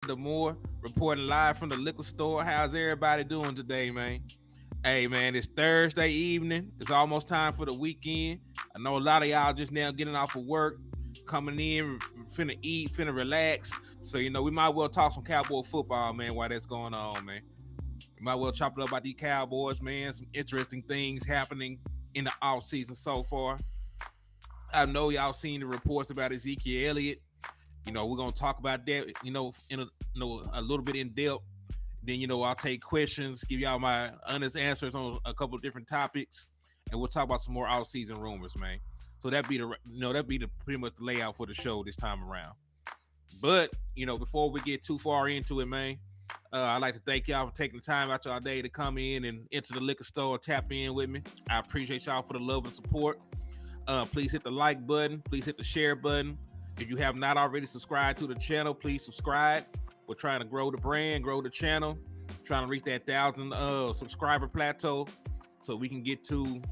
Hennythemoor, reporting live from the liquor store. How's everybody doing today, man? Hey, man, it's Thursday evening. It's almost time for the weekend. I know a lot of y'all just now getting off of work, coming in, finna eat, finna relax. So, we might well talk some Cowboy football, man, while that's going on, man. We might well chop it up about these Cowboys, man. Some interesting things happening in the offseason so far. I know y'all seen the reports about Ezekiel Elliott. We're gonna talk about that, a little bit in depth. Then, I'll take questions, give y'all my honest answers on a couple of different topics, and we'll talk about some more off-season rumors, man. So that'd be the pretty much the layout for the show this time around. But before we get too far into it, man, I'd like to thank y'all for taking the time out y'all day to come in and enter the liquor store, tap in with me. I appreciate y'all for the love and support. Please hit the like button. Please hit the share button. If you have not already subscribed to the channel, please subscribe. We're trying to grow the brand, grow the channel, trying to reach that 1,000 subscriber plateau, so we can get to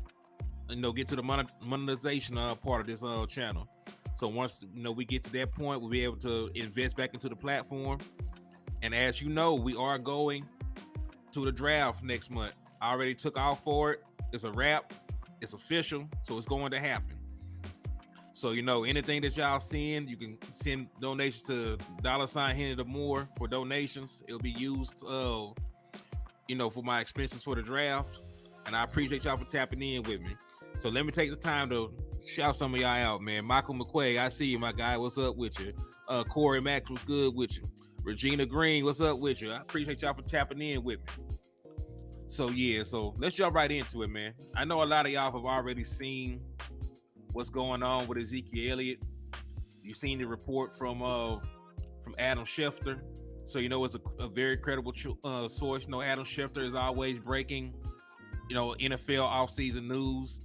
the monetization part of this channel. So once we get to that point, we'll be able to invest back into the platform. And as you know, we are going to the draft next month. I already took off for it. It's a wrap. It's official, so it's going to happen. So, anything that y'all seeing, you can send donations to $Hennythemoor for donations. It'll be used, for my expenses for the draft. And I appreciate y'all for tapping in with me. So let me take the time to shout some of y'all out, man. Michael McQuay, I see you, my guy. What's up with you? Corey Max, what's good with you? Regina Green, what's up with you? I appreciate y'all for tapping in with me. So let's jump right into it, man. I know a lot of y'all have already seen what's going on with Ezekiel Elliott. You've seen the report from Adam Schefter. So it's a very credible source. Adam Schefter is always breaking, NFL offseason news.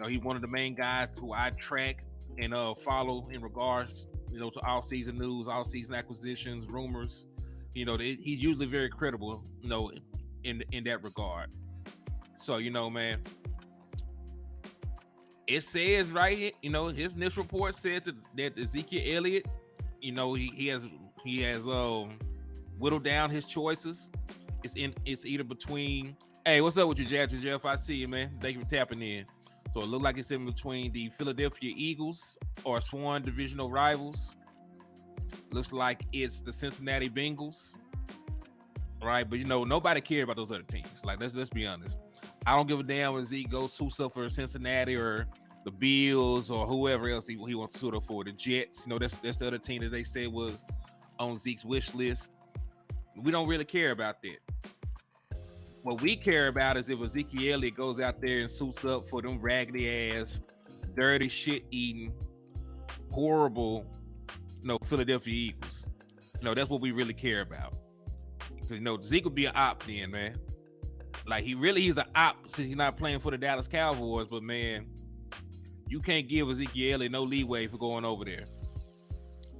He's one of the main guys who I track and follow in regards, to offseason news, offseason acquisitions, rumors. He's usually very credible, in that regard. So, man, it says right here, his initial report said that Ezekiel Elliott, he has whittled down his choices. It's either between, hey, what's up with you, Jeff? I see you, man. Thank you for tapping in. So it looks like it's in between the Philadelphia Eagles or sworn divisional rivals. Looks like it's the Cincinnati Bengals. Right, but nobody cares about those other teams. Like, let's be honest. I don't give a damn when Zeke goes suits up for Cincinnati or the Bills or whoever else he wants to suit up for. The Jets, that's the other team that they said was on Zeke's wish list. We don't really care about that. What we care about is if Ezekiel Elliott goes out there and suits up for them raggedy ass, dirty shit eating, horrible, Philadelphia Eagles. That's what we really care about. Because Zeke would be an op then, man. Like he's an op since he's not playing for the Dallas Cowboys. But man, you can't give Ezekiel Elliott no leeway for going over there.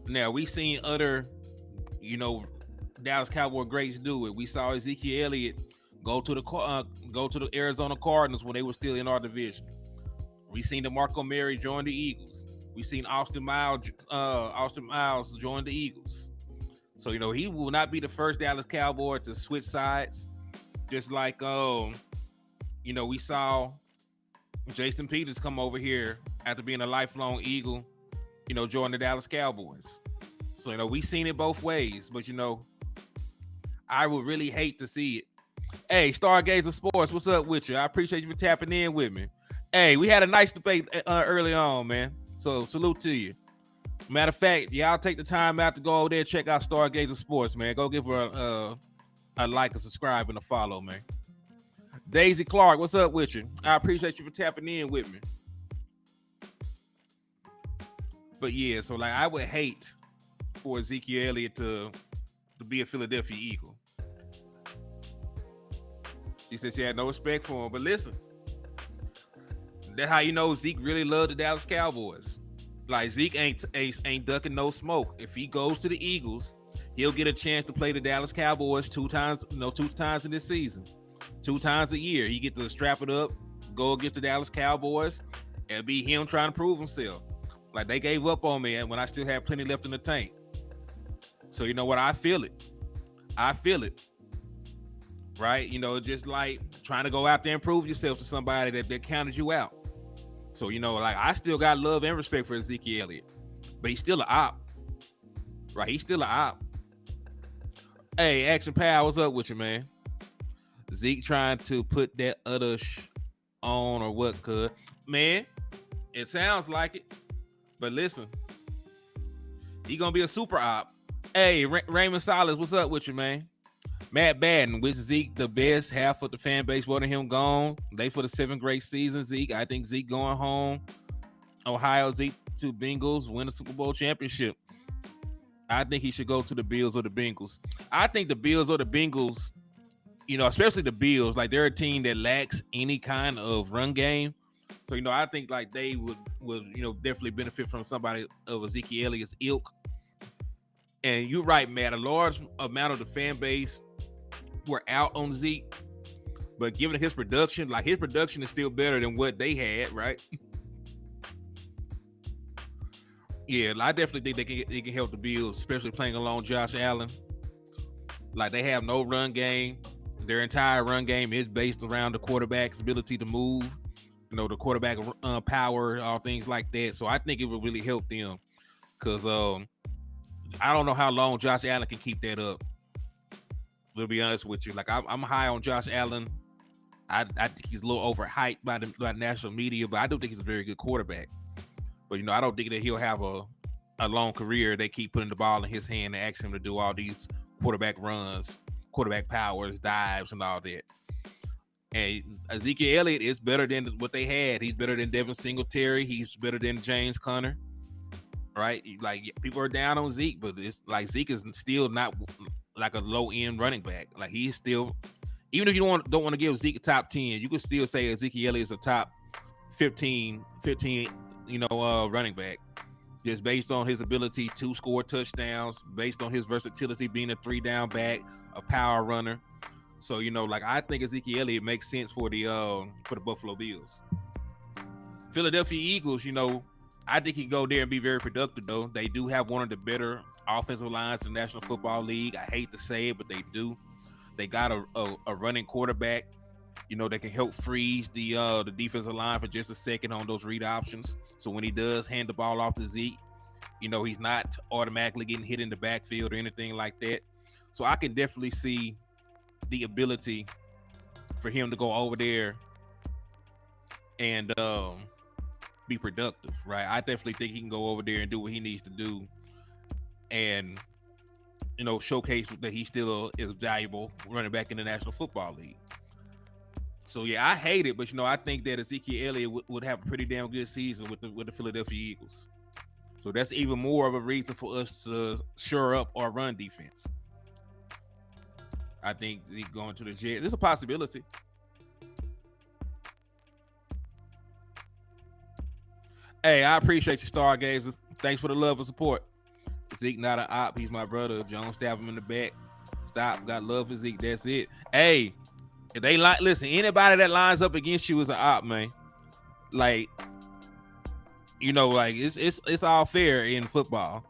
Now we seen other, Dallas Cowboy greats do it. We saw Ezekiel Elliott go to the Arizona Cardinals when they were still in our division. We seen DeMarco Murray join the Eagles. We seen Austin Miles join the Eagles. So, he will not be the first Dallas Cowboy to switch sides. Just like, we saw Jason Peters come over here after being a lifelong Eagle, join the Dallas Cowboys. So, we seen it both ways. But, I would really hate to see it. Hey, Stargazer Sports, what's up with you? I appreciate you for tapping in with me. Hey, we had a nice debate early on, man. So, salute to you. Matter of fact, y'all take the time out to go over there and check out Stargazer Sports, man. Go give her a like, a subscribe, and a follow, man. Daisy Clark, what's up with you? I appreciate you for tapping in with me. But yeah, so like I would hate for Ezekiel Elliott to be a Philadelphia Eagle. She said she had no respect for him. But listen, that's how Zeke really loved the Dallas Cowboys. Like Zeke ain't ducking no smoke. If he goes to the Eagles, he'll get a chance to play the Dallas Cowboys two times in this season. 2 times a year. He get to strap it up, go against the Dallas Cowboys. It'll be him trying to prove himself. Like they gave up on me when I still had plenty left in the tank. So you know what? I feel it. I feel it. Right? You know, just like trying to go out there and prove yourself to somebody that counted you out. So, you know, like I still got love and respect for Ezekiel Elliott, but he's still an op. Right? He's still an op. Hey, Action Pal, what's up with you, man? Zeke trying to put that other on or what, cuz? Man, it sounds like it. But listen, he gonna be a super op. Hey, Raymond Salas, what's up with you, man? Matt Batten, with Zeke the best, half of the fan base wanting him gone. They for the 7th great season, Zeke. I think Zeke going home. Ohio, Zeke to Bengals, win a Super Bowl championship. I think he should go to the Bills or the Bengals. I think the Bills or the Bengals, you know, especially the Bills, like they're a team that lacks any kind of run game. So, you know, I think like they would you know, definitely benefit from somebody of Ezekiel Elliott's ilk. And you're right, Matt. A large amount of the fan base were out on Zeke, but given his production, like his production is still better than what they had, right? Yeah, I definitely think they can help the Bills, especially playing along Josh Allen. Like they have no run game. Their entire run game is based around the quarterback's ability to move, you know, the quarterback power, all things like that. So I think it will really help them because I don't know how long Josh Allen can keep that up. To be honest with you, like I'm high on Josh Allen. I think he's a little overhyped by the national media, but I do think he's a very good quarterback. But you know, I don't think that he'll have a long career. They keep putting the ball in his hand and ask him to do all these quarterback runs, quarterback powers, dives, and all that. And Ezekiel Elliott is better than what they had. He's better than Devin Singletary. He's better than James Conner. Right? Like people are down on Zeke, but it's like Zeke is still not like a low end running back. Like he's still, even if you don't want to give Zeke a top 10, you could still say Ezekiel Elliott is a top 15, you know, running back. Just based on his ability to score touchdowns, based on his versatility being a 3-down back, a power runner. So, you know, like I think Ezekiel Elliott makes sense for the Buffalo Bills. Philadelphia Eagles, you know, I think he can go there and be very productive, though. They do have one of the better offensive lines in the National Football League. I hate to say it, but they do. They got a running quarterback, you know, that can help freeze the defensive line for just a second on those read options. So when he does hand the ball off to Zeke, you know, he's not automatically getting hit in the backfield or anything like that. So I can definitely see the ability for him to go over there and be productive, right? I definitely think he can go over there and do what he needs to do and, you know, showcase that he still is valuable running back in the National Football League. So, yeah, I hate it, but, you know, I think that Ezekiel Elliott would have a pretty damn good season with the Philadelphia Eagles. So that's even more of a reason for us to shore up our run defense. I think Zeke going to the Jets, there's a possibility. Hey, I appreciate you, Stargazers. Thanks for the love and support. Zeke not an op. He's my brother. Jones stab him in the back. Stop. Got love for Zeke. That's it. Hey, if they listen, anybody that lines up against you is an op, man. Like, you know, like it's all fair in football.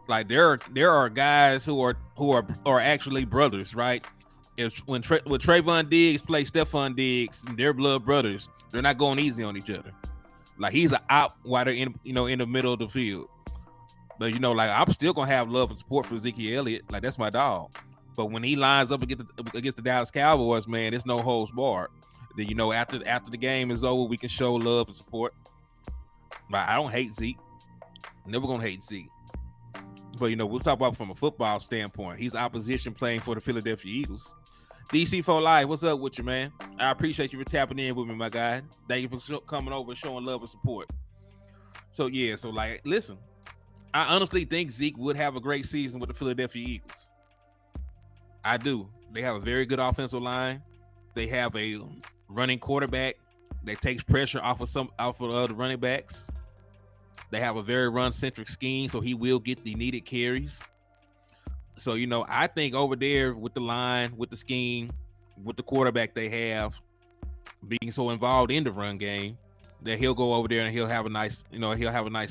Like there are guys who are actually brothers, right? When Trayvon Diggs play Stephon Diggs, they're blood brothers. They're not going easy on each other. Like he's an op while they're in the middle of the field. But you know, like I'm still gonna have love and support for Ezekiel Elliott. Like that's my dog. But when he lines up against the Dallas Cowboys, man, it's no holds barred. Then you know after the game is over, we can show love and support. But I don't hate Zeke. Never gonna hate Zeke. But you know, we'll talk about from a football standpoint. He's opposition playing for the Philadelphia Eagles. DC4 Live, what's up with you, man? I appreciate you for tapping in with me, my guy. Thank you for coming over and showing love and support. So yeah, so like, listen, I honestly think Zeke would have a great season with the Philadelphia Eagles. I do. They have a very good offensive line. They have a running quarterback that takes pressure off of the running backs. They have a very run-centric scheme, so he will get the needed carries. So, you know, I think over there with the line, with the scheme, with the quarterback they have, being so involved in the run game, that he'll go over there and he'll have a nice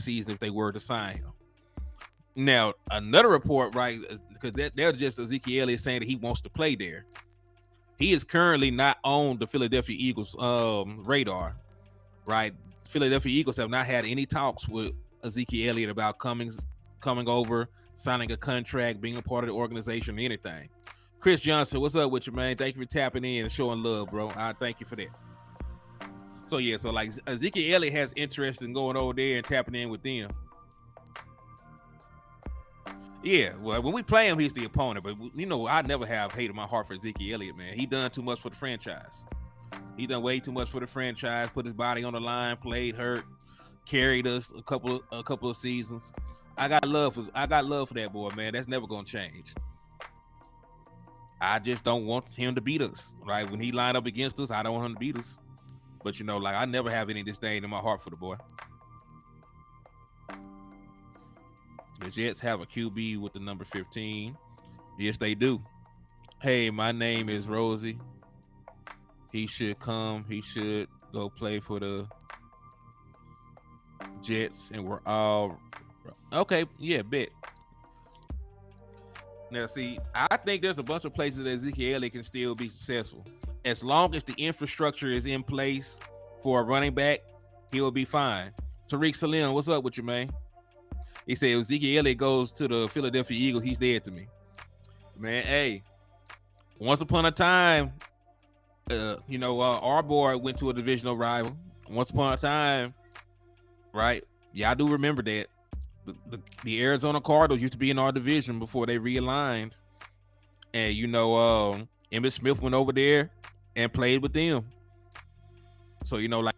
season if they were to sign him. Now, another report, right, because they're just Ezekiel Elliott saying that he wants to play there. He is currently not on the Philadelphia Eagles radar, right? Philadelphia Eagles have not had any talks with Ezekiel Elliott about coming over, signing a contract, being a part of the organization, or anything. Chris Johnson, what's up with you, man? Thank you for tapping in and showing love, bro. I thank you for that. So yeah, so like Ezekiel Elliott has interest in going over there and tapping in with them. Yeah, well, when we play him, he's the opponent. But you know, I never have hated my heart for Ezekiel Elliott, man. He done too much for the franchise. He done way too much for the franchise. Put his body on the line, played hurt, carried us a couple of seasons. I got love for that boy, man. That's never gonna change. I just don't want him to beat us, right? When he lined up against us, I don't want him to beat us. But you know, like I never have any disdain in my heart for the boy. The Jets have a QB with the number 15. Yes, they do. Hey, my name is Rosie. He should come. He should go play for the Jets, and we're all okay. Yeah, bet. Now, see, I think there's a bunch of places that Ezekiel Elliott can still be successful. As long as the infrastructure is in place for a running back, he will be fine. Tariq Salim, what's up with you, man? He said, if Ezekiel Elliott goes to the Philadelphia Eagles, he's dead to me. Man, hey, once upon a time, our boy went to a divisional rival. Once upon a time, right? Yeah, I do remember that. The Arizona Cardinals used to be in our division before they realigned. And, Emmitt Smith went over there and played with them. So, like,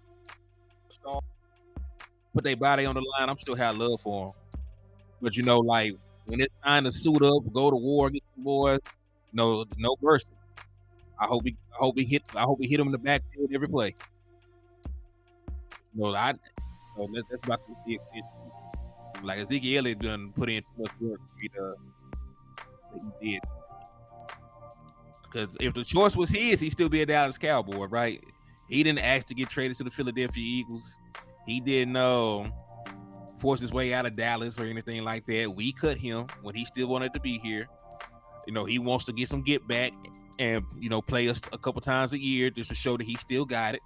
put their body on the line. I'm still have love for them. But, like, when it's time to suit up, go to war against the boys, no mercy. I hope he hit him in the backfield every play. That's about to be it. Like Ezekiel Elliott done put in too much work that he did. Because if the choice was his, he'd still be a Dallas Cowboy, right? He didn't ask to get traded to the Philadelphia Eagles. He didn't force his way out of Dallas or anything like that. We cut him when he still wanted to be here. He wants to get some get back and play us a couple times a year just to show that he still got it.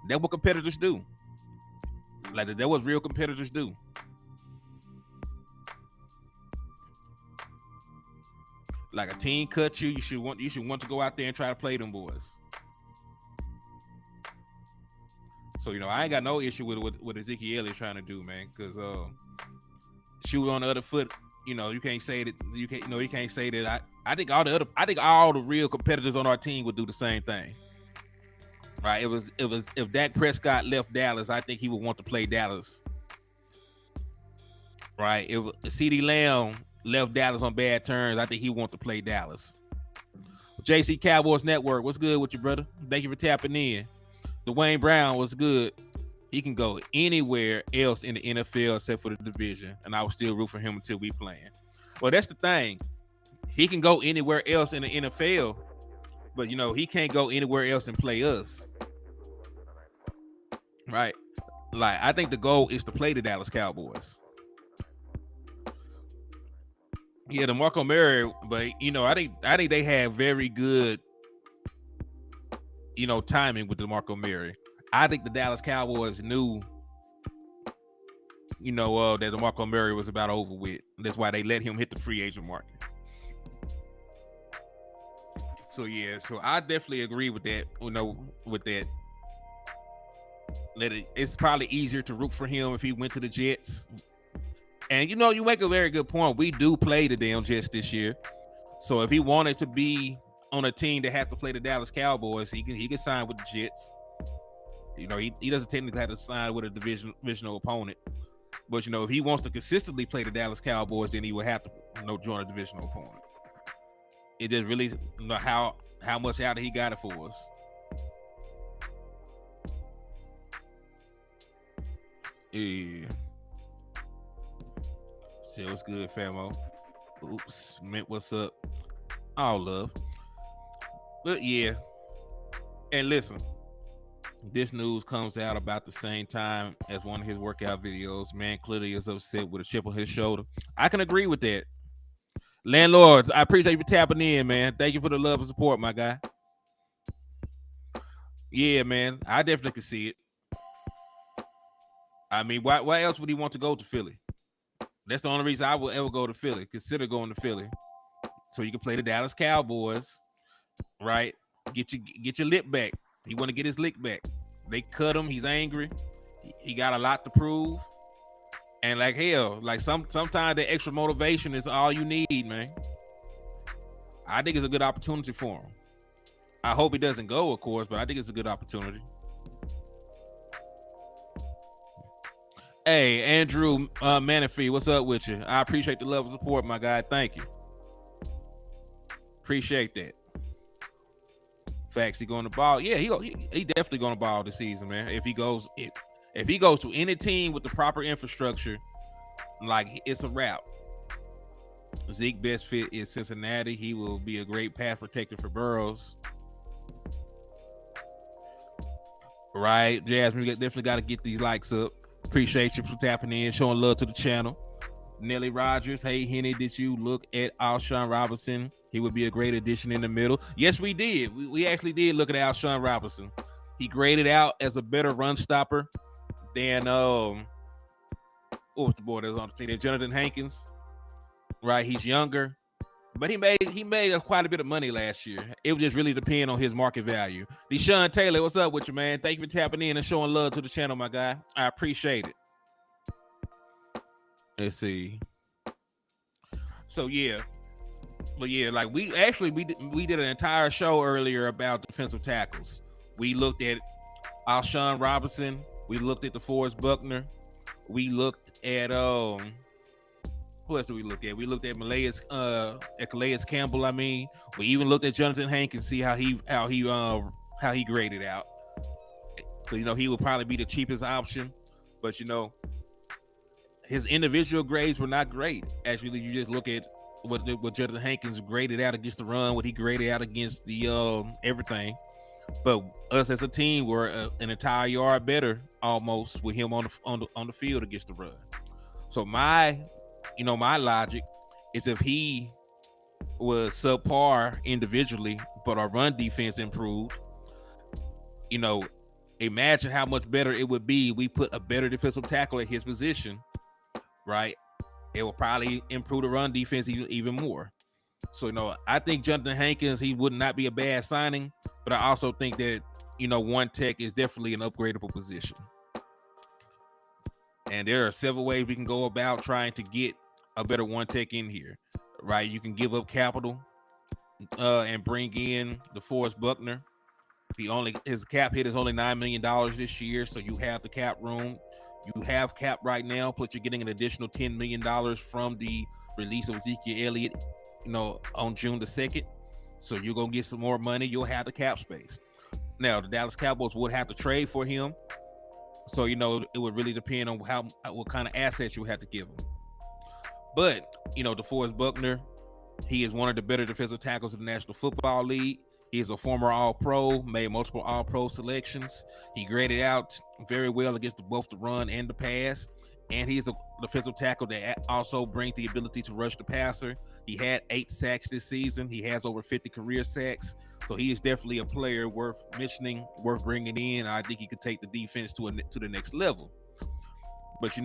That's what competitors do. Like that what real competitors do. Like a team cut you, you should want to go out there and try to play them boys. So I ain't got no issue with what Ezekiel is trying to do, man. Because shoot on the other foot, you can't say that you can't say that. I think all the real competitors on our team would do the same thing. Right? If Dak Prescott left Dallas, I think he would want to play Dallas. Right? If CeeDee Lamb left Dallas on bad terms, I think he want to play Dallas. JC Cowboys Network, what's good with you, brother? Thank you for tapping in. Dwayne Brown, what's good? He can go anywhere else in the NFL except for the division, and I will still root for him until we playing. Well, that's the thing. He can go anywhere else in the NFL, but he can't go anywhere else and play us. Right? Like, I think the goal is to play the Dallas Cowboys. Yeah, the Marco Murray, but I think they have very good timing with the Marco Murray. I think the Dallas Cowboys knew that the Marco Murray was about over with. That's why they let him hit the free agent market. So yeah, so I definitely agree with that. With that. It's probably easier to root for him if he went to the Jets. And you make a very good point. We do play the damn Jets this year. So if he wanted to be on a team that had to play the Dallas Cowboys, he can sign with the Jets. He doesn't technically have to sign with a divisional opponent. But if he wants to consistently play the Dallas Cowboys, then he would have to join a divisional opponent. It just really how much out he got it for us. Yeah. Shit, what's good, famo? Oops, Mint, what's up? All love. But yeah. And listen, This news comes out about the same time as one of his workout videos. Man clearly is upset with a chip on his shoulder. I can agree with that. Landlords, I appreciate you tapping in, man. Thank you for the love and support, my guy. Yeah, man, I definitely can see it. I mean, why else would he want to go to Philly? That's the only reason I would ever go to Philly. Consider going to Philly, so you can play the Dallas Cowboys, right? Get your lip back. He want to get his lick back. They cut him. He's angry. He got a lot to prove. And like hell, like sometimes the extra motivation is all you need, man. I think it's a good opportunity for him. I hope he doesn't go, of course, but I think it's a good opportunity. Hey, Andrew Manafee, what's up with you? I appreciate the love and support, my guy. Thank you. Appreciate that. Facts, he going to ball. Yeah, he definitely going to ball this season, man. If he goes to any team with the proper infrastructure, like it's a wrap. Zeke best fit is Cincinnati. He will be a great pass protector for Burrows. Right, Jasmine, we definitely got to get these likes up. Appreciate you for tapping in, showing love to the channel. Nelly Rogers, hey Henny, did you look at Alshon Robinson? He would be a great addition in the middle. Yes, we did. We actually did look at Alshon Robinson. He graded out as a better run stopper than what was the boy that was on the team? There's Jonathan Hankins. Right, he's younger, but he made quite a bit of money last year. It would just really depend on his market value. Deshaun Taylor, what's up with you, man? Thank you for tapping in and showing love to the channel, my guy. I appreciate it. Let's see. So yeah, but yeah, like we did an entire show earlier about defensive tackles. We looked at Alshon Robinson. We looked at DeForest Buckner. We looked at who else did we look at? We looked at Calais Campbell. I mean, we even looked at Jonathan Hankins, see how he graded out. So he would probably be the cheapest option, but his individual grades were not great. Actually, you just look at what Jonathan Hankins graded out against the run, what he graded out against the everything. But us as a team were an entire yard better almost with him on the field against the run. So my logic is if he was subpar individually, but our run defense improved, imagine how much better it would be. We put a better defensive tackle at his position, right? It will probably improve the run defense even more. So, I think Jonathan Hankins, he would not be a bad signing, but I also think that, one tech is definitely an upgradable position. And there are several ways we can go about trying to get a better one tech in here, right? You can give up capital and bring in DeForest Buckner. His cap hit is only $9 million this year, so you have the cap room. You have cap right now, but you're getting an additional $10 million from the release of Ezekiel Elliott, on June the 2nd. So you're going to get some more money. You'll have the cap space. Now, the Dallas Cowboys would have to trade for him. So, it would really depend on what kind of assets you have to give him. But, DeForest Buckner, he is one of the better defensive tackles in the National Football League. He is a former All-Pro, made multiple All-Pro selections. He graded out very well against both the run and the pass. And he's a defensive tackle that also brings the ability to rush the passer. He had 8 sacks this season. He has over 50 career sacks. So he is definitely a player worth mentioning, worth bringing in. I think he could take the defense to the next level. But,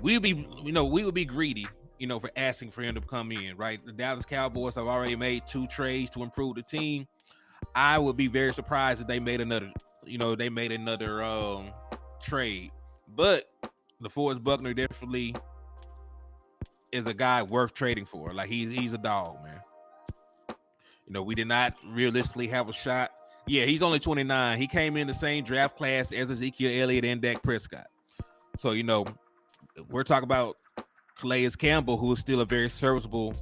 we would be greedy, for asking for him to come in, right? The Dallas Cowboys have already made 2 trades to improve the team. I would be very surprised if they made another, trade. But DeForest Buckner definitely is a guy worth trading for. Like he's a dog, man. We did not realistically have a shot. Yeah, he's only 29. He came in the same draft class as Ezekiel Elliott and Dak Prescott. So, we're talking about Calais Campbell, who is still a very serviceable,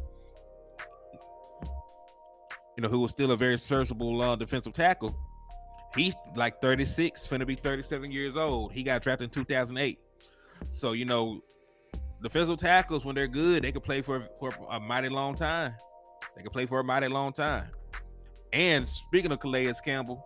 defensive tackle. He's like 36, finna be 37 years old. He got drafted in 2008. So, defensive tackles, when they're good, they can play for a mighty long time. And speaking of Calais Campbell,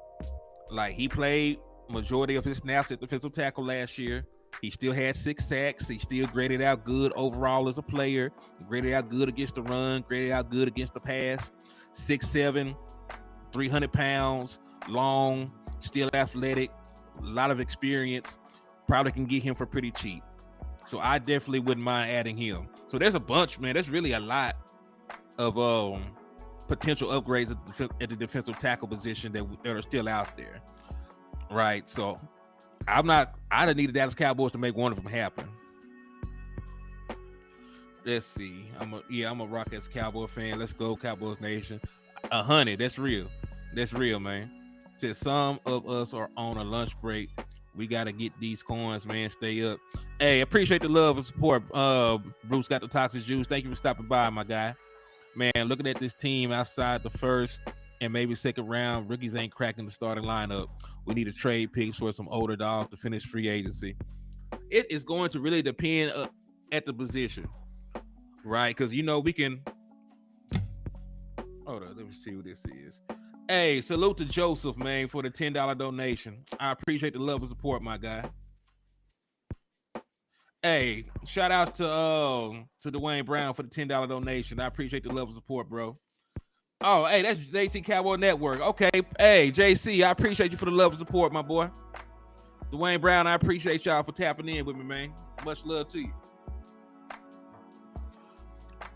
Like, he played majority of his snaps at defensive tackle last year. He still had 6 sacks. He still graded out good overall as a player. Graded out good against the run. Graded out good against the pass. 6'7", 300 pounds, long, still athletic, a lot of experience. Probably can get him for pretty cheap. So I definitely wouldn't mind adding him. So there's a bunch, man. There's really a lot of potential upgrades at the defensive tackle position that are still out there. Right. So I don't need the Dallas Cowboys to make one of them happen. Let's see. I'm a Rockets Cowboy fan. Let's go, Cowboys Nation. 100. That's real. That's real, man. Said some of us are on a lunch break. We got to get these coins, man. Stay up. Hey, appreciate the love and support. Bruce got the toxic juice. Thank you for stopping by, my guy. Man, looking at this team outside the first and maybe second round, rookies ain't cracking the starting lineup. We need to trade picks for some older dogs to finish free agency. It is going to really depend at the position, right? Because, we can... Hold on, let me see who this is. Hey, salute to Joseph, man, for the $10 donation. I appreciate the love and support, my guy. Hey, shout out to Dwayne Brown for the $10 donation. I appreciate the love and support, bro. Oh, hey, that's JC Cowboy Network. Okay, hey, JC, I appreciate you for the love and support, my boy. Dwayne Brown, I appreciate y'all for tapping in with me, man. Much love to you.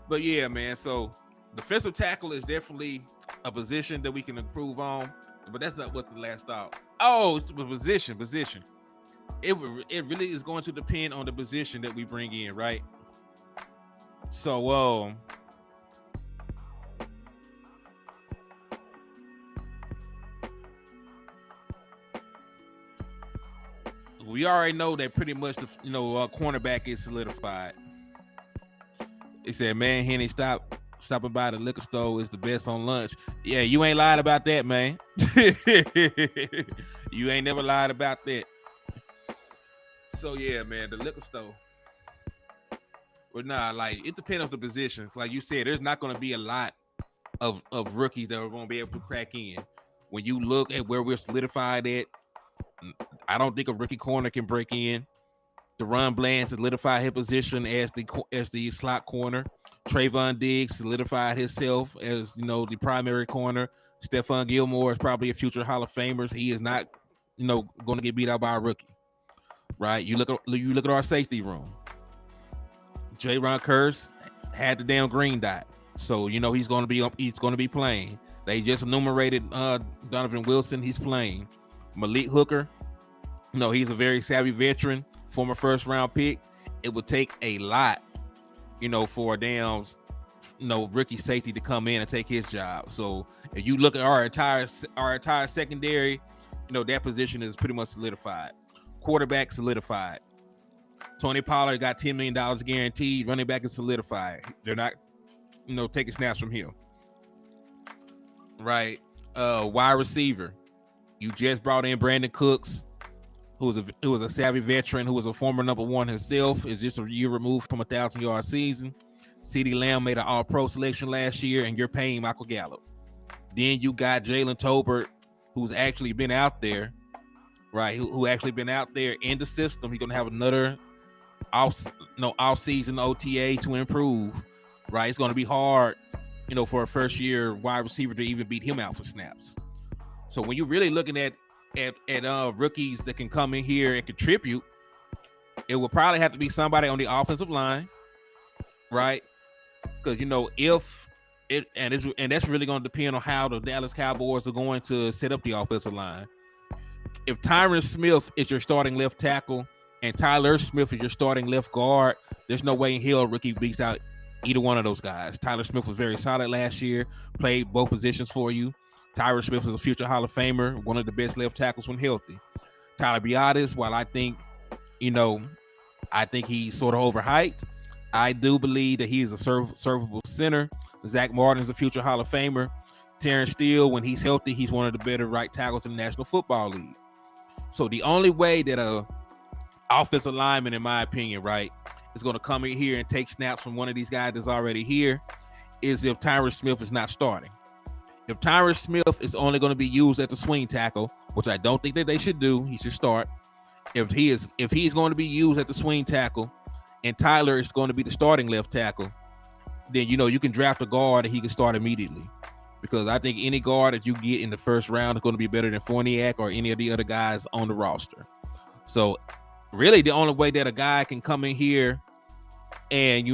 But yeah, man, so defensive tackle is definitely a position that we can improve on, but that's not what the last thought. Oh, it's a position. It really is going to depend on the position that we bring in, right? So, we already know that pretty much the cornerback is solidified. They said, man, Henny, stopping by the liquor store is the best on lunch. Yeah, you ain't lied about that, man. You ain't never lied about that. So yeah, man, the liquor store. But nah, like, it depends on the position. Like you said, there's not going to be a lot of rookies that are going to be able to crack in. When you look at where we're solidified at, I don't think a rookie corner can break in. Deron Bland solidified his position as the slot corner. Trayvon Diggs solidified himself as the primary corner. Stephon Gilmore is probably a future Hall of Famer. He is not going to get beat out by a rookie, right? You look at our safety room. J-Ron Curse had the damn green dot, so he's going to be playing. They just enumerated Donovan Wilson. He's playing. Malik Hooker, he's a very savvy veteran, former first round pick. It would take a lot, for a damn, rookie safety to come in and take his job. So if you look at our entire secondary, that position is pretty much solidified. Quarterback solidified. Tony Pollard got $10 million guaranteed. Running back is solidified. They're not, taking snaps from him. Right. Wide receiver. You just brought in Brandon Cooks, who was a savvy veteran, who was a former number one himself, is just a year removed from a 1,000-yard season. CeeDee Lamb made an all-pro selection last year, and you're paying Michael Gallup. Then you got Jalen Tolbert, who's actually been out there, right? Who actually been out there in the system. He's gonna have another off-season OTA to improve, right? It's gonna be hard, for a first-year wide receiver to even beat him out for snaps. So when you're really looking at rookies that can come in here and contribute, it will probably have to be somebody on the offensive line, right? Because that's really going to depend on how the Dallas Cowboys are going to set up the offensive line. If Tyron Smith is your starting left tackle and Tyler Smith is your starting left guard, there's no way in hell a rookie beats out either one of those guys. Tyler Smith was very solid last year, played both positions for you. Tyron Smith is a future Hall of Famer, one of the best left tackles when healthy. Tyler Biadasz, while I think he's sort of overhyped, I do believe that he is a servable center. Zach Martin is a future Hall of Famer. Terrence Steele, when he's healthy, he's one of the better right tackles in the National Football League. So the only way that a offensive lineman, in my opinion, right, is going to come in here and take snaps from one of these guys that's already here is if Tyron Smith is not starting. If Tyron Smith is only going to be used at the swing tackle, which I don't think that they should do. He should start. If he's going to be used at the swing tackle, and Tyler is going to be the starting left tackle, then you can draft a guard and he can start immediately. Because I think any guard that you get in the first round is going to be better than Fournier or any of the other guys on the roster. So really the only way that a guy can come in here and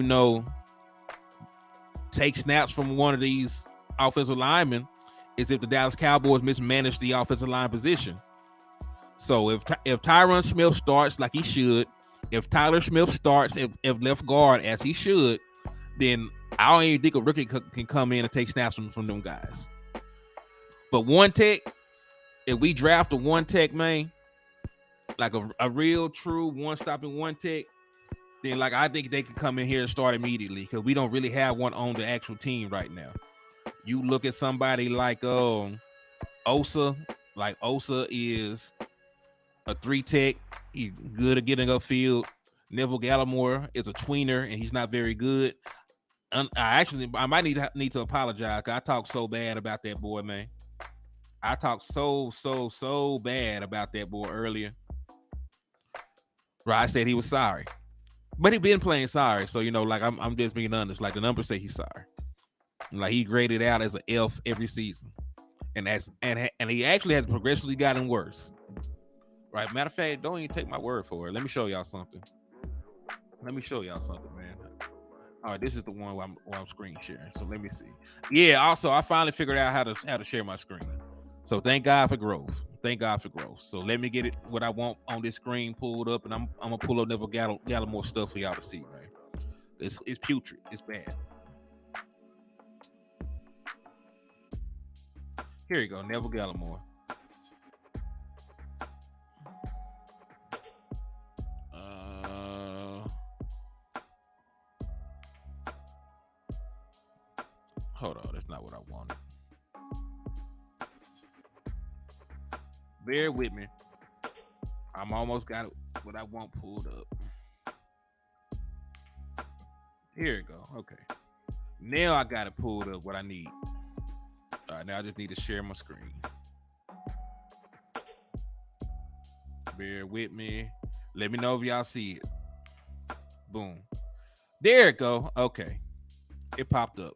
take snaps from one of these offensive linemen is if the Dallas Cowboys mismanage the offensive line position. So if Tyron Smith starts like he should, if Tyler Smith starts if left guard as he should, then I don't even think a rookie can come in and take snaps from them guys. But one tech, if we draft a one tech, man, like a real true one stopping one tech, then like I think they could come in here and start immediately because we don't really have one on the actual team right now. You look at somebody like Osa, like Osa is a 3 tech. He's good at getting upfield. Neville Gallimore is a tweener and he's not very good. I might need to apologize because I talked so bad about that boy, man. I talked so bad about that boy earlier. Right, I said he was sorry, but he been playing sorry. So like I'm just being honest. Like the numbers say he's sorry. Like he graded out as an F every season, and he actually has progressively gotten worse. Right. Matter of fact, don't even take my word for it. Let me show y'all something. Man. All right, this is the one where I'm screen sharing. So let me see. Yeah. Also, I finally figured out how to share my screen. So thank God for growth. So let me get it what I want on this screen pulled up, and I'm gonna pull up Neville Gallimore stuff for y'all to see, man. It's putrid. It's bad. Here you go, Neville Gallimore. Hold on, that's not what I wanted. Bear with me. I'm almost got what I want pulled up. Here we go. Okay. Now I got it pulled up what I need. All right, now I just need to share my screen. Bear with me. Let me know if y'all see it. Boom. There it go. Okay. It popped up.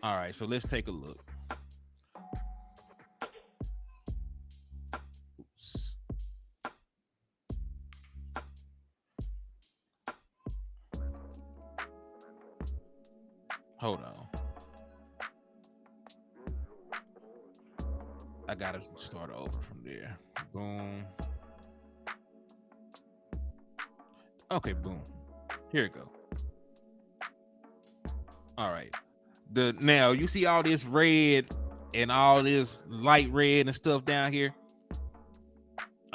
All right, so let's take a look. Oops. Hold on. I gotta start over from there. Boom. Okay, boom. Here we go. All right. Now you see all this red and all this light red and stuff down here.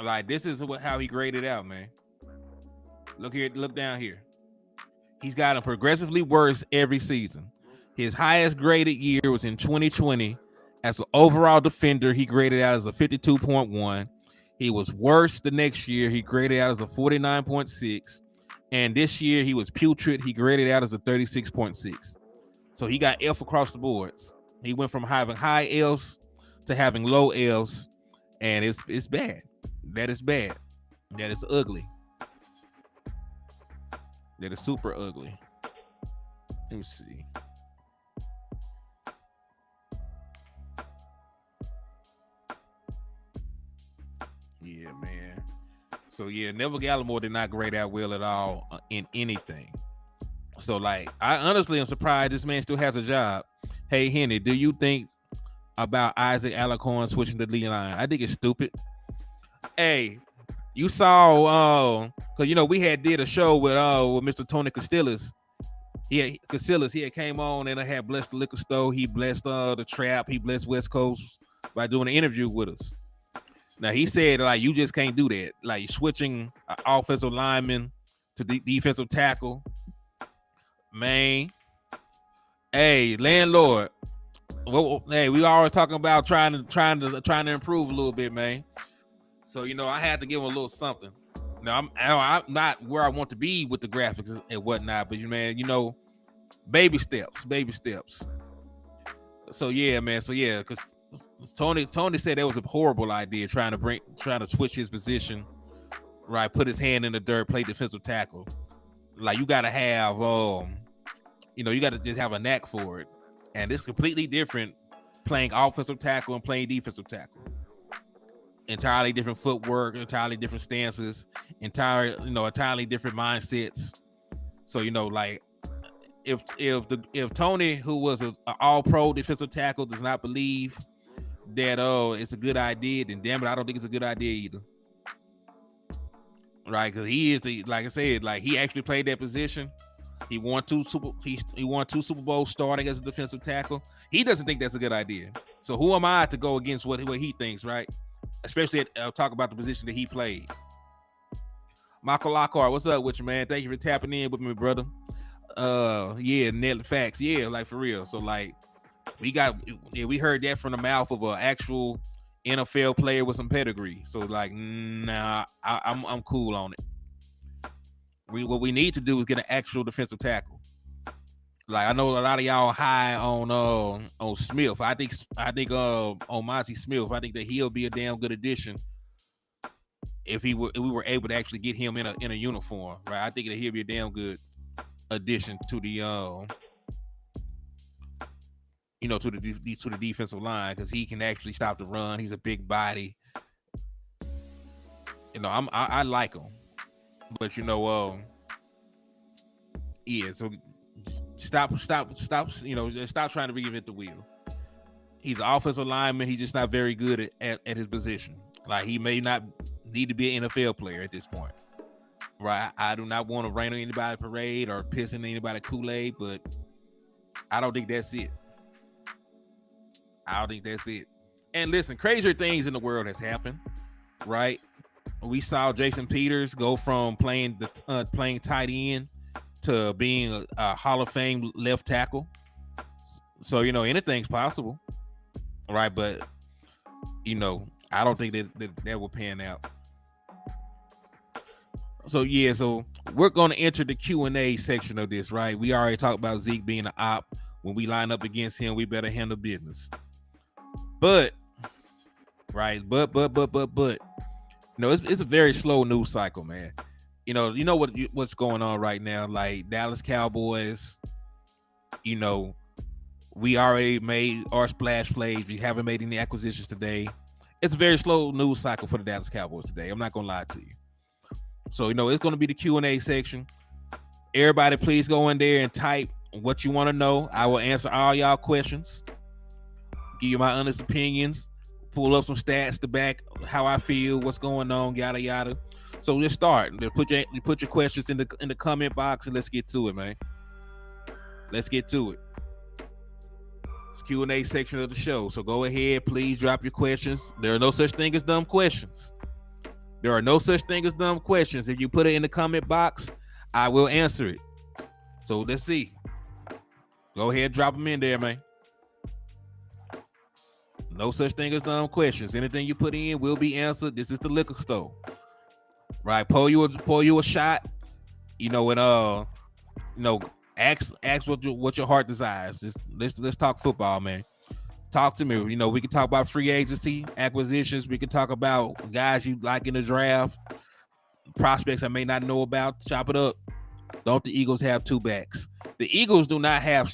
Like this is how he graded out, man. Look here, look down here. He's gotten progressively worse every season. His highest graded year was in 2020. As an overall defender, he graded out as a 52.1. He was worse the next year. He graded out as a 49.6. And this year he was putrid. He graded out as a 36.6. So he got F across the boards. He went from having high Fs to having low Fs, and it's bad. That is bad. That is ugly. That is super ugly. Let me see. Yeah, man. So yeah, Neville Gallimore did not grade out well at all in anything. So like, I honestly am surprised this man still has a job. Hey Henny, do you think about Isaac Alacorn switching to the line? I think it's stupid. Hey, you saw because we had did a show with Mr. Tony Castillas. He had came on and I had blessed the liquor store. He blessed the trap. He blessed West Coast by doing an interview with us. Now he said like you just can't do that. Like switching an offensive lineman to defensive tackle. Man, hey landlord. Well, hey, we always talking about trying to improve a little bit, man. So I had to give him a little something. Now I'm not where I want to be with the graphics and whatnot, but baby steps. So yeah, man. So yeah, because Tony said that was a horrible idea trying to switch his position, right? Put his hand in the dirt, play defensive tackle. Like you gotta have you gotta just have a knack for it. And it's completely different playing offensive tackle and playing defensive tackle. Entirely different footwork, entirely different stances, entirely different mindsets. So, like if Tony, who was an all-pro defensive tackle, does not believe that it's a good idea, then damn it, I don't think it's a good idea either. Right? Because he is like I said, like he actually played that position. He won two Super Bowls starting as a defensive tackle. He doesn't think that's a good idea. So who am I to go against what he thinks, right? Especially talk about the position that he played. Michael Lockhart, what's up with you, man? Thank you for tapping in with me, brother. Yeah, net facts, yeah, like for real. So like we heard that from the mouth of an actual NFL player with some pedigree. So like, nah, I'm cool on it. What we need to do is get an actual defensive tackle. Like I know a lot of y'all high on Smith. I think on Monty Smith. I think that he'll be a damn good addition if we were able to actually get him in a uniform, right? I think that he'll be a damn good addition to the to the defensive line because he can actually stop the run. He's a big body. I like him, but yeah. So stop trying to reinvent the wheel. He's an offensive lineman. He's just not very good at his position. Like he may not need to be an NFL player at this point. Right? I do not want to rain on anybody's parade or piss in anybody's Kool-Aid, but I don't think that's it. And listen, crazier things in the world has happened, right? We saw Jason Peters go from playing tight end to being a Hall of Fame left tackle. So, anything's possible, right? But, I don't think that will pan out. So, yeah, we're going to enter the Q&A section of this, right? We already talked about Zeke being an op. When we line up against him, we better handle business. But, right, but, it's a very slow news cycle, man. What's going on right now, like Dallas Cowboys, we already made our splash plays. We haven't made any acquisitions today. It's a very slow news cycle for the Dallas Cowboys today. I'm not going to lie to you. So, it's going to be the Q&A section. Everybody, please go in there and type what you want to know. I will answer all y'all questions. Give you my honest opinions. Pull up some stats to back how I feel, what's going on, yada yada. So let's start. Put your questions in the comment box and let's get to it, man. Let's get to it. It's Q&A section of the show. So go ahead, please drop your questions. There are no such thing as dumb questions. If you put it in the comment box, I will answer it. So let's see. Go ahead, drop them in there, man. No such thing as dumb questions. Anything you put in will be answered. This is the liquor store, right? Pour you a shot. Ask what your heart desires. Let's talk football, man. Talk to me. We can talk about free agency, acquisitions. We can talk about guys you like in the draft, prospects I may not know about. Chop it up. Don't the Eagles have two backs? The Eagles do not have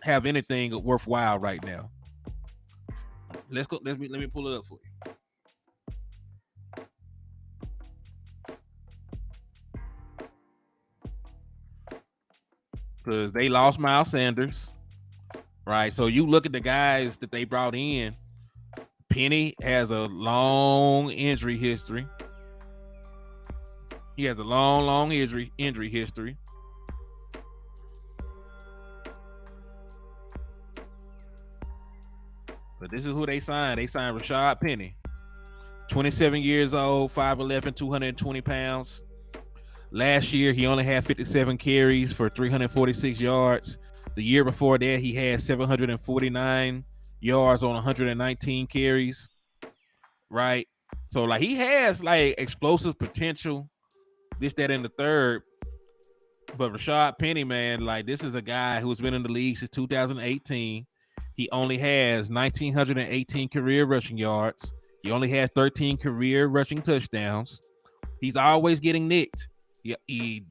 anything worthwhile right now. Let's go. Let me pull it up for you. Because they lost Miles Sanders, right? So you look at the guys that they brought in. Penny has a long injury history. He has a long injury history. But this is who they signed. They signed Rashad Penny. 27 years old, 5'11", 220 pounds. Last year, he only had 57 carries for 346 yards. The year before that, he had 749 yards on 119 carries. Right? So, like, he has, like, explosive potential. This, that, and the third. But Rashad Penny, man, like, this is a guy who's been in the league since 2018. He only has 1,918 career rushing yards. He only has 13 career rushing touchdowns. He's always getting nicked. He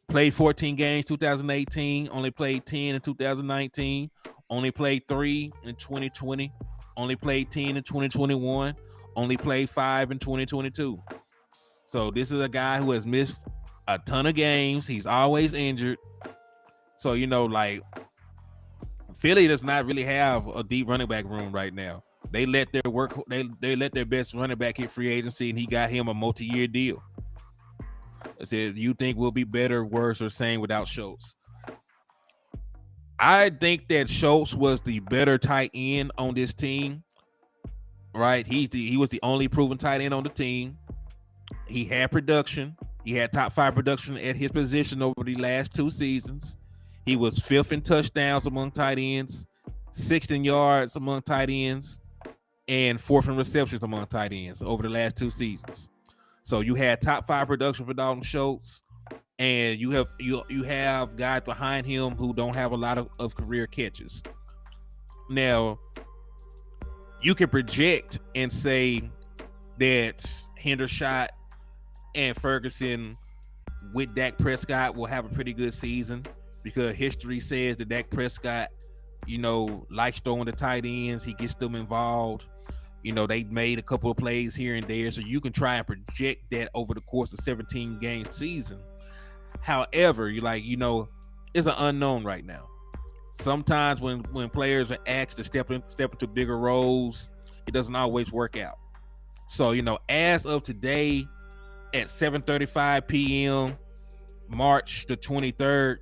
played 14 games 2018, only played 10 in 2019, only played 3 in 2020, only played 10 in 2021, only played 5 in 2022. So this is a guy who has missed a ton of games. He's always injured. So, like Philly does not really have a deep running back room right now. They let their best running back hit free agency, and he got him a multi-year deal. I said, you think we'll be better, worse, or same without Schultz? I think that Schultz was the better tight end on this team. Right? He was the only proven tight end on the team. He had production. He had top 5 production at his position over the last 2 seasons. He was 5th in touchdowns among tight ends, 6th in yards among tight ends, and 4th in receptions among tight ends over the last 2 seasons. So you had top 5 production for Dalton Schultz, and you have guys behind him who don't have a lot of career catches. Now, you can project and say that Hendershot and Ferguson with Dak Prescott will have a pretty good season, because history says that Dak Prescott, likes throwing the tight ends. He gets them involved. They made a couple of plays here and there, so you can try and project that over the course of 17-game season. However, it's an unknown right now. Sometimes when players are asked to step into bigger roles, it doesn't always work out. So, as of today at 7:35 p.m., March the 23rd,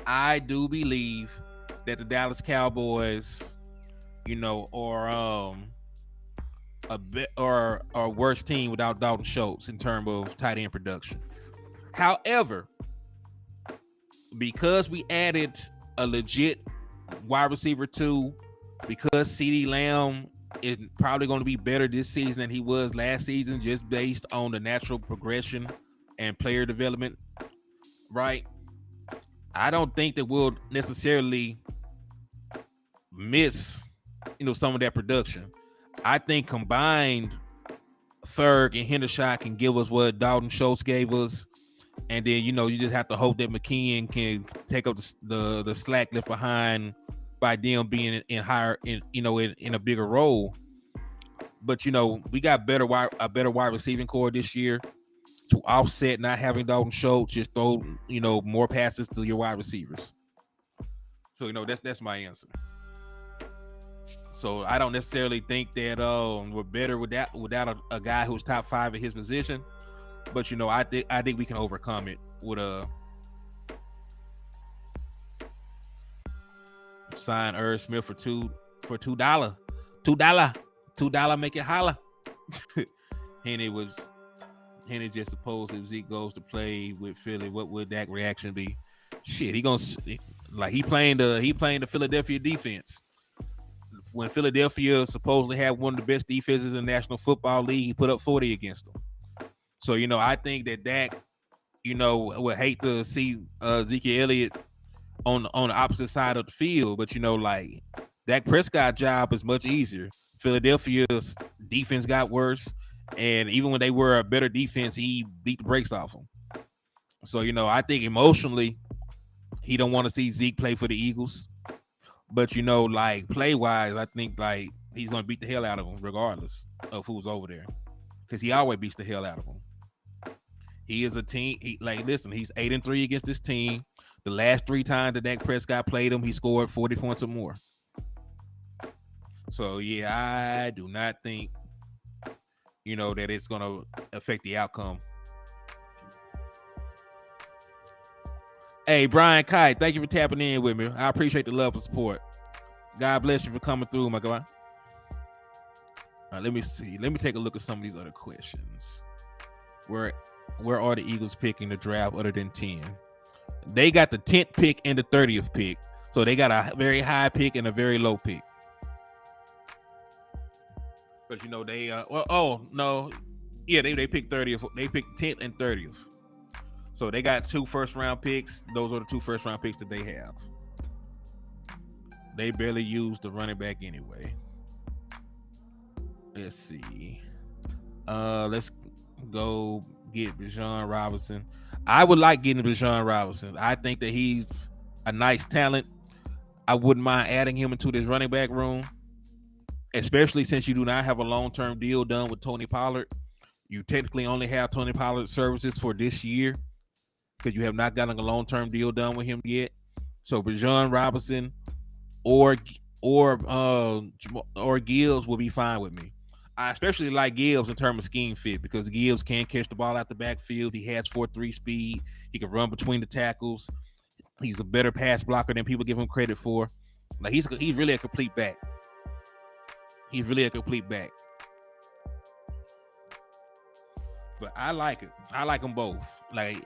I do believe that the Dallas Cowboys, are a worse team without Dalton Schultz in terms of tight end production. However, because we added a legit wide receiver 2, because CeeDee Lamb is probably going to be better this season than he was last season, just based on the natural progression and player development, right? I don't think that we'll necessarily miss, some of that production. I think combined, Ferg and Hendershot can give us what Dalton Schultz gave us, and then you just have to hope that McKeon can take up the slack left behind by them being in a bigger role. But we got a better wide receiving core this year to offset not having Dalton Schultz. Just throw more passes to your wide receivers. So that's my answer. So I don't necessarily think that we're better without a guy who's top 5 at his position. But I think we can overcome it with a sign Irv Smith for $2. $2 make it holla. Henny just supposed if Zeke goes to play with Philly, what would that reaction be? Shit, he playing the Philadelphia defense. When Philadelphia supposedly had one of the best defenses in the National Football League, he put up 40 against them. So, I think that Dak, would hate to see Zeke Elliott on the opposite side of the field. But, Dak Prescott's job is much easier. Philadelphia's defense got worse. And even when they were a better defense, he beat the brakes off them. So, I think emotionally, he don't want to see Zeke play for the Eagles. But, play-wise, I think, he's going to beat the hell out of him regardless of who's over there. Because he always beats the hell out of him. He is a team. He's 8-3 against this team. The last 3 times that Dak Prescott played him, he scored 40 points or more. So, yeah, I do not think, that it's going to affect the outcome. Hey, Brian Kite, thank you for tapping in with me. I appreciate the love and support. God bless you for coming through, my guy. All right, let me see. Let me take a look at some of these other questions. Where are the Eagles picking the draft other than 10? They got the 10th pick and the 30th pick. So they got a very high pick and a very low pick. But they they picked 30th. They picked 10th and 30th. So they got 2 first-round picks. Those are the 2 first-round picks that they have. they barely use the running back anyway. Let's see. Let's go get Bijan Robinson. I would like getting Bijan Robinson. I think that he's a nice talent. I wouldn't mind adding him into this running back room, especially since you do not have a long-term deal done with Tony Pollard. You technically only have Tony Pollard services for this year because you have not gotten a long-term deal done with him yet. So Bijan Robinson or or uh or Gibbs will be fine with me. I especially like Gibbs in terms of scheme fit because Gibbs can catch the ball out the backfield. He has 4.3 speed. He can run between the tackles. He's a better pass blocker than people give him credit for. Like he's really a complete back. He's really a complete back. But I like it. I like them both. Like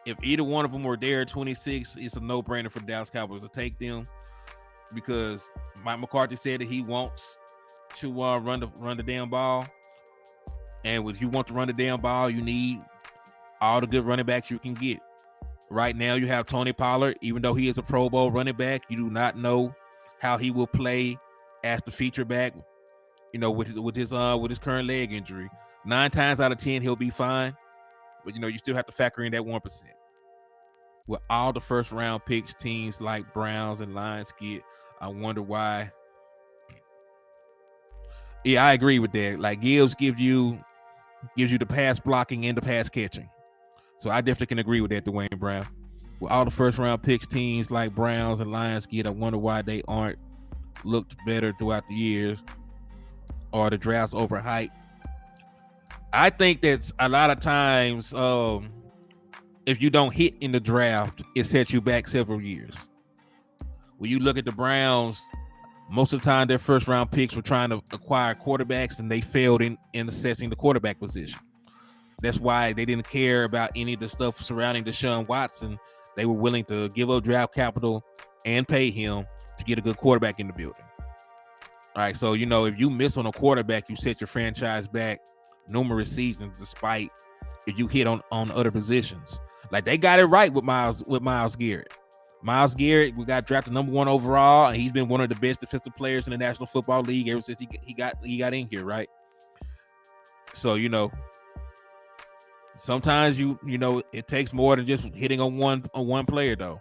if either one of them were there at 26, it's a no-brainer for Dallas Cowboys to take them because Mike McCarthy said that he wants to run the damn ball. And if you want to run the damn ball, you need all the good running backs you can get. Right now, you have Tony Pollard. Even though he is a Pro Bowl running back, you do not know how he will play as the feature back. You know, with his current leg injury, 9 times out of 10 he'll be fine. But you still have to factor in that 1%. With all the first round picks, teams like Browns and Lions get, I wonder why. Yeah, I agree with that. Like Gibbs gives you the pass blocking and the pass catching. So I definitely can agree with that, Dwayne Brown. With all the first round picks, teams like Browns and Lions get, I wonder why they aren't looked better throughout the years or the draft's overhyped. I think that's a lot of times if you don't hit in the draft, it sets you back several years. When you look at the Browns, most of the time their first round picks were trying to acquire quarterbacks and they failed in assessing the quarterback position. That's why they didn't care about any of the stuff surrounding Deshaun Watson. They were willing to give up draft capital and pay him to get a good quarterback in the building. All right, so if you miss on a quarterback, you set your franchise back numerous seasons, despite if you hit on other positions. Like they got it right with Myles Garrett. Myles Garrett, we got drafted number 1 overall, and he's been one of the best defensive players in the National Football League ever since he got in here, right? So sometimes it takes more than just hitting on one player though.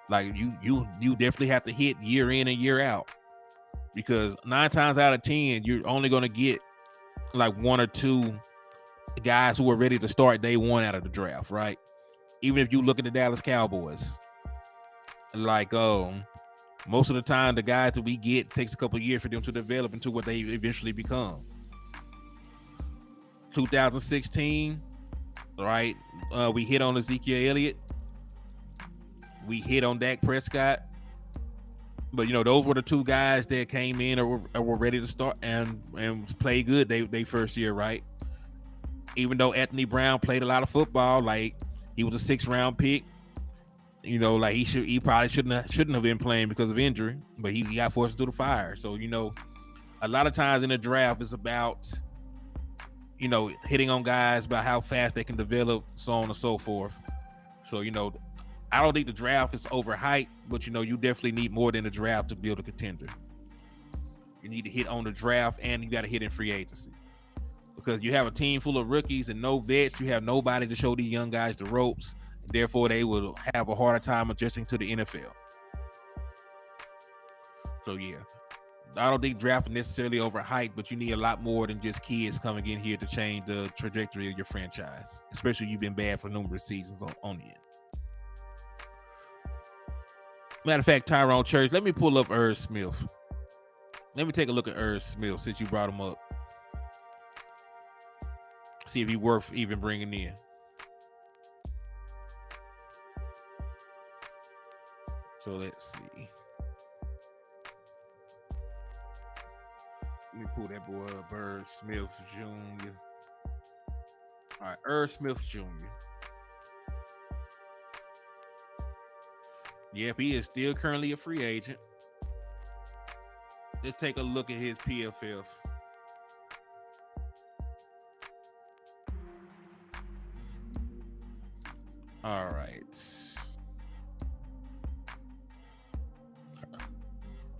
Like you definitely have to hit year in and year out, because 9 times out of 10 you're only going to get like 1 or 2 guys who are ready to start day 1 out of the draft, right? Even if you look at the Dallas Cowboys, like most of the time the guys that we get takes a couple of years for them to develop into what they eventually become. 2016, right? We hit on Ezekiel Elliott. We hit on Dak Prescott. But those were the 2 guys that came in or were ready to start and play good they first year, right? Even though Anthony Brown played a lot of football, like he was a 6th round pick. Like he probably shouldn't have been playing because of injury, but he got forced through the fire. So a lot of times in the draft it's about hitting on guys about how fast they can develop, so on and so forth. So I don't think the draft is overhyped, but you definitely need more than the draft to build a contender. You need to hit on the draft, and you got to hit in free agency, because you have a team full of rookies and no vets. You have nobody to show these young guys the ropes. Therefore, they will have a harder time adjusting to the NFL. So yeah, I don't think draft is necessarily overhyped, but you need a lot more than just kids coming in here to change the trajectory of your franchise, especially you've been bad for numerous seasons on the end. Matter of fact, Tyrone Church, let me pull up Irv Smith. Let me take a look at Irv Smith since you brought him up. See if he's worth even bringing in. So let's see. Let me pull that boy up, Irv Smith Jr. All right, Irv Smith Jr. Yep, he is still currently a free agent. Let's take a look at his PFF. All right.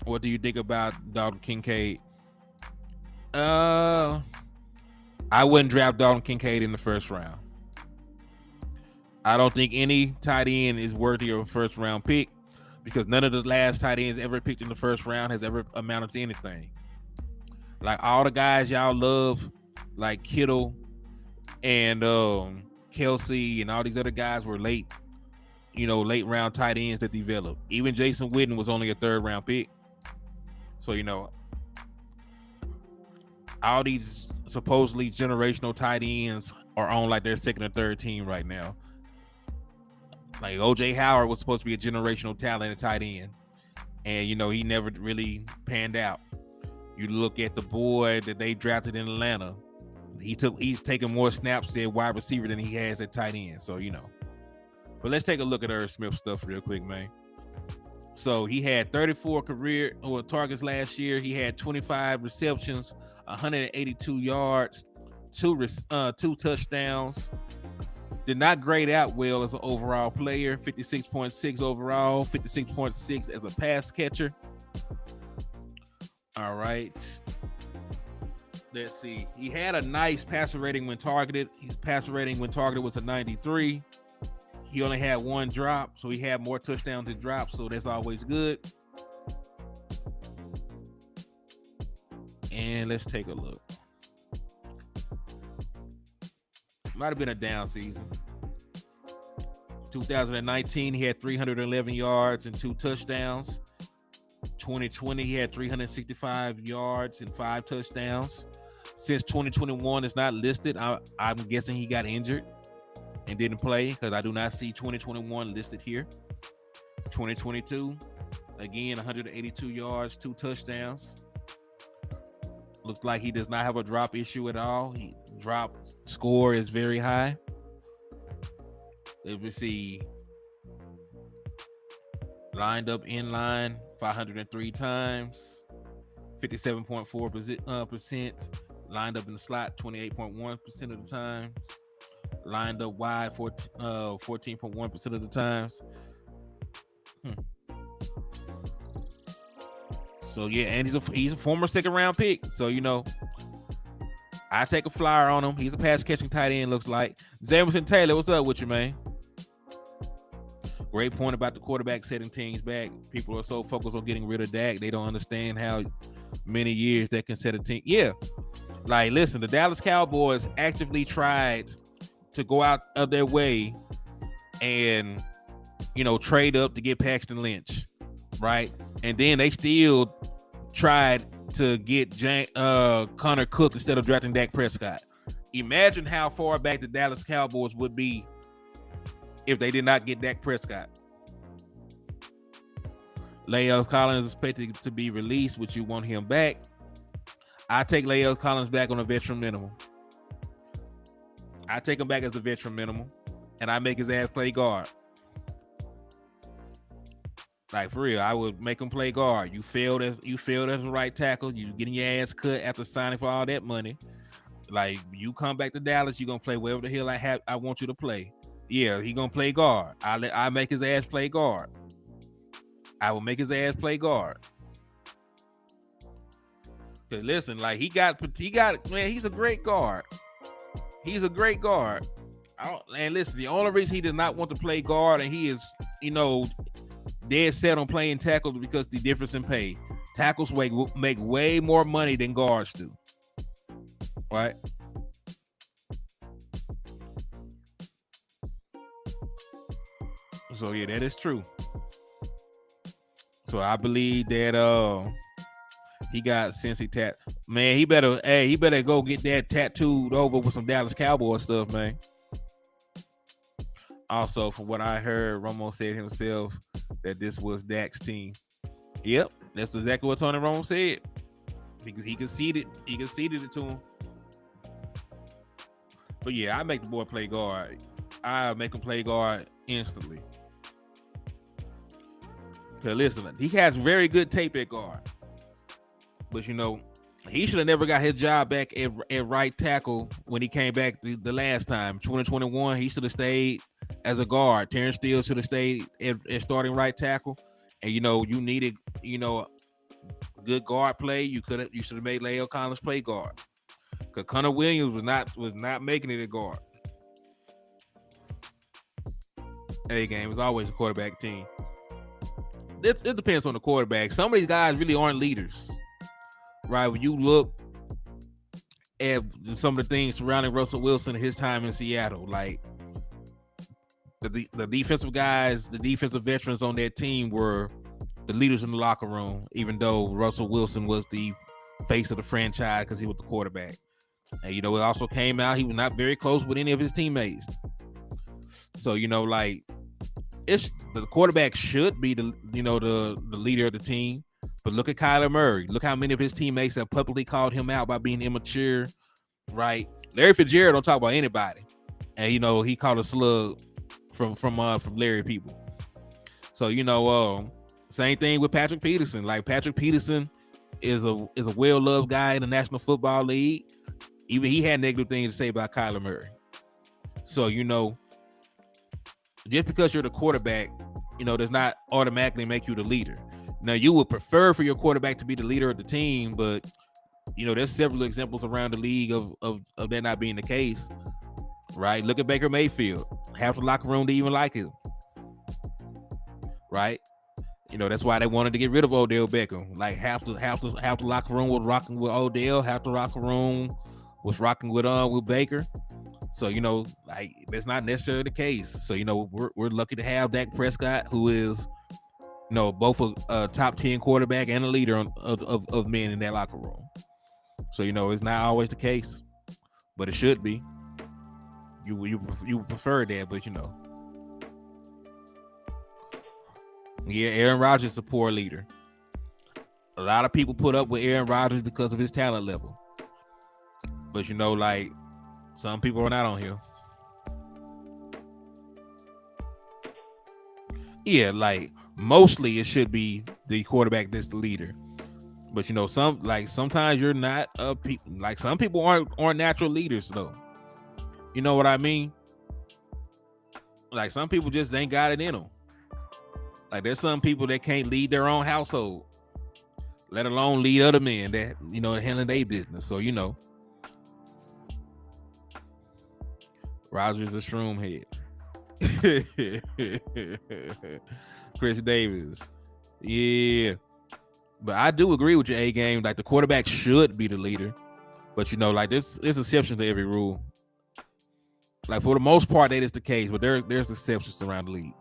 What do you think about Dalton Kincaid? I wouldn't draft Dalton Kincaid in the first round. I don't think any tight end is worthy of a first round pick because none of the last tight ends ever picked in the first round has ever amounted to anything. Like all the guys y'all love, like Kittle and Kelsey and all these other guys were late round tight ends that developed. Even Jason Witten was only a third round pick. So, all these supposedly generational tight ends are on like their second or third team right now. Like OJ Howard was supposed to be a generational talent at tight end. And, he never really panned out. You look at the boy that they drafted in Atlanta. He's taking more snaps at wide receiver than he has at tight end. So, But let's take a look at Irv Smith stuff real quick, man. So he had 34 career targets last year. He had 25 receptions, 182 yards, two touchdowns. Did not grade out well as an overall player. 56.6 overall, 56.6 as a pass catcher. All right. Let's see. He had a nice passer rating when targeted. His passer rating when targeted was a 93. He only had one drop, so he had more touchdowns than drops, so that's always good. And let's take a look. Might have been a down season. 2019, he had 311 yards and 2 touchdowns. 2020, he had 365 yards and 5 touchdowns. Since 2021 is not listed, I'm guessing he got injured and didn't play because I do not see 2021 listed here. 2022, again, 182 yards, 2 touchdowns. Looks like he does not have a drop issue at all. He drop score is very high. Let me see. Lined up in line 503 times, 57.4%. Lined up in the slot 28.1% of the times. Lined up wide 14.1% of the times. So yeah, and he's a former second round pick. So I take a flyer on him. He's a pass catching tight end, looks like. Jamison Taylor, what's up with you, man? Great point about the quarterback setting teams back. People are so focused on getting rid of Dak, they don't understand how many years that can set a team. Yeah, like listen, the Dallas Cowboys actively tried to go out of their way and trade up to get Paxton Lynch, right? And then they still tried to get Connor Cook instead of drafting Dak Prescott. Imagine how far back the Dallas Cowboys would be if they did not get Dak Prescott. La'el Collins is expected to be released. Would you want him back? I take La'el Collins back on a veteran minimum. I take him back as a veteran minimum, and I make his ass play guard. Like for real, I would make him play guard. You failed as a right tackle. You getting your ass cut after signing for all that money. Like you come back to Dallas, you gonna play wherever the hell I want you to play. Yeah, he gonna play guard. I make his ass play guard. I will make his ass play guard. Cause listen, like he got man, he's a great guard. He's a great guard. And listen, the only reason he does not want to play guard and he is, dead set on playing tackle because the difference in pay. Tackles make way more money than guards do. Right? So yeah, that is true. So I believe that he got Cincy tat. Man, he better go get that tattooed over with some Dallas Cowboys stuff, man. Also, from what I heard, Romo said himself that this was Dak's team. Yep, that's exactly what Tony Romo said. Because he conceded it to him. But yeah, I make the boy play guard. I make him play guard instantly. Cause listen, he has very good tape at guard. But he should have never got his job back at right tackle when he came back the last time. 2021, he should have stayed as a guard. Terrence Steele should have stayed at starting right tackle. And you needed, good guard play. You should have made Leo Collins play guard. Because Connor Williams was not making it a guard. A game is always a quarterback team. It depends on the quarterback. Some of these guys really aren't leaders, right? When you look at some of the things surrounding Russell Wilson and his time in Seattle, like the defensive guys, the defensive veterans on that team were the leaders in the locker room, even though Russell Wilson was the face of the franchise because he was the quarterback. And, it also came out he was not very close with any of his teammates. So, like, it's the quarterback should be the leader of the team. But look at Kyler Murray. Look how many of his teammates have publicly called him out by being immature, right? Larry Fitzgerald don't talk about anybody. And, he called a slug from Larry people. So, same thing with Patrick Peterson. Like, Patrick Peterson is a well-loved guy in the National Football League. Even he had negative things to say about Kyler Murray. So, just because you're the quarterback, does not automatically make you the leader. Now, you would prefer for your quarterback to be the leader of the team, but, there's several examples around the league of that not being the case, right? Look at Baker Mayfield. Half the locker room didn't even like him, right? That's why they wanted to get rid of Odell Beckham. Like, half the locker room was rocking with Odell, half the locker room was rocking with Baker. So, like, that's not necessarily the case. So, we're lucky to have Dak Prescott, who is, both a top 10 quarterback and a leader of men in that locker room. So, it's not always the case, but it should be. You prefer that, but yeah, Aaron Rodgers is a poor leader. A lot of people put up with Aaron Rodgers because of his talent level. But, like, some people are not on here. Yeah, like, mostly it should be the quarterback that's the leader. But, sometimes you're not like, some people aren't natural leaders, though. You know what I mean? Like, some people just ain't got it in them. Like, there's some people that can't lead their own household, let alone lead other men that, handling their business. So, Rodgers a shroom head. Chris Davis. Yeah. But I do agree with your A game. Like, the quarterback should be the leader. But, like, there's exceptions to every rule. Like, for the most part, that is the case. But there's exceptions around the league.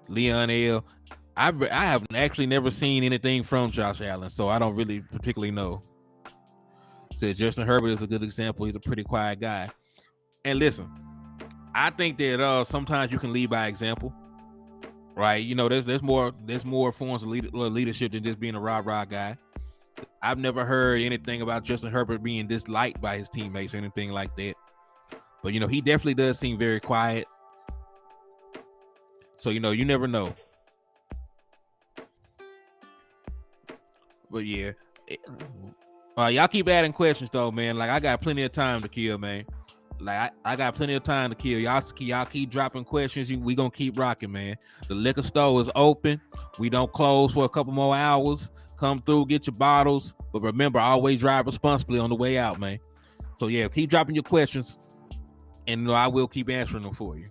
Leon L. I have actually never seen anything from Josh Allen, so I don't really particularly know. Said Justin Herbert is a good example. He's a pretty quiet guy. And listen, I think that sometimes you can lead by example, right? There's more forms of leadership than just being a rah-rah guy. I've never heard anything about Justin Herbert being disliked by his teammates or anything like that. But, he definitely does seem very quiet. So, you never know. But yeah, y'all keep adding questions though, man. Like, I got plenty of time to kill, man. Like, I got plenty of time to kill. Y'all keep dropping questions. We gonna keep rocking, man. The liquor store is open. We don't close for a couple more hours. Come through, get your bottles. But remember, always drive responsibly on the way out, man. So yeah, keep dropping your questions, and I will keep answering them for you.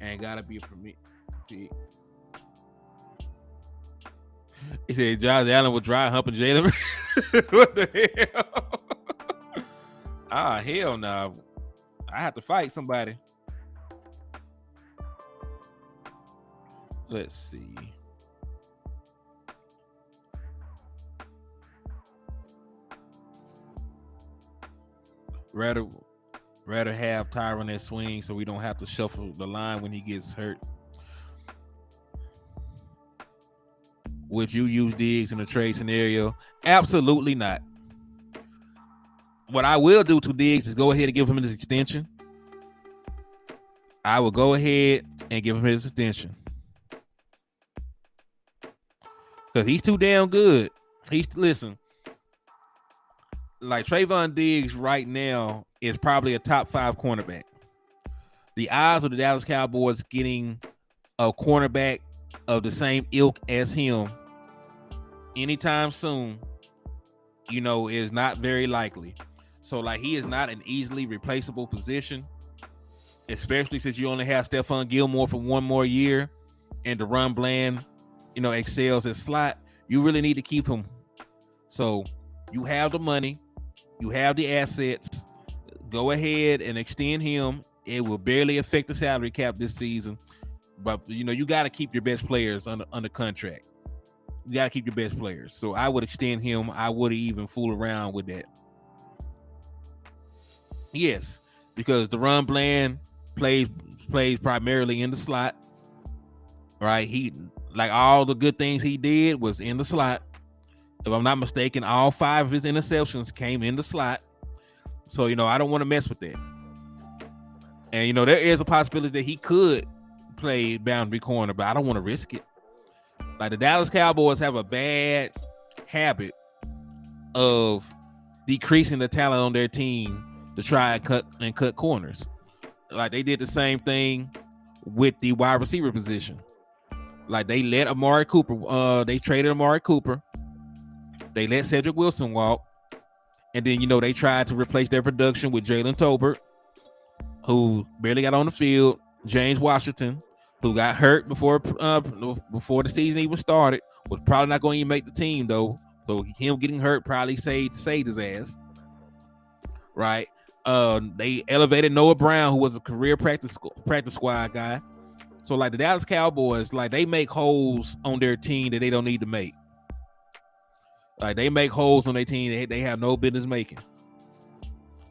And gotta be a permit. He said Josh Allen was dry humping Jalen. What the hell? Hell no. I have to fight somebody. Let's see. Rather have Tyron that swing so we don't have to shuffle the line when he gets hurt. Would you use Diggs in a trade scenario? Absolutely not. What I will do to Diggs is go ahead and give him his extension. I will go ahead and give him his extension. Because he's too damn good. Listen, like Trayvon Diggs right now is probably a top 5 cornerback. the odds of the Dallas Cowboys getting a cornerback of the same ilk as him anytime soon, is not very likely. So, like, he is not an easily replaceable position, especially since you only have Stephon Gilmore for one more year and DaRon Bland, excels at slot. You really need to keep him. So, you have the money, you have the assets. Go ahead and extend him. It will barely affect the salary cap this season, but you got to keep your best players under contract. You got to keep your best players. So I would extend him. I wouldn't even fool around with that. Yes, because DaRon Bland plays primarily in the slot. Right? He, like, all the good things he did was in the slot. If I'm not mistaken, all 5 of his interceptions came in the slot. So, I don't want to mess with that. And, there is a possibility that he could play boundary corner, but I don't want to risk it. Like, the Dallas Cowboys have a bad habit of decreasing the talent on their team to try and cut corners. Like, they did the same thing with the wide receiver position. Like, they let Amari Cooper, they traded Amari Cooper. They let Cedric Wilson walk. And then, they tried to replace their production with Jalen Tolbert, who barely got on the field. James Washington, who got hurt before the season even started, was probably not going to even make the team, though. So him getting hurt probably saved his ass. Right? They elevated Noah Brown, who was a career practice squad guy. So, like, the Dallas Cowboys, like, they make holes on their team that they don't need to make. Like, they make holes on their team they have no business making.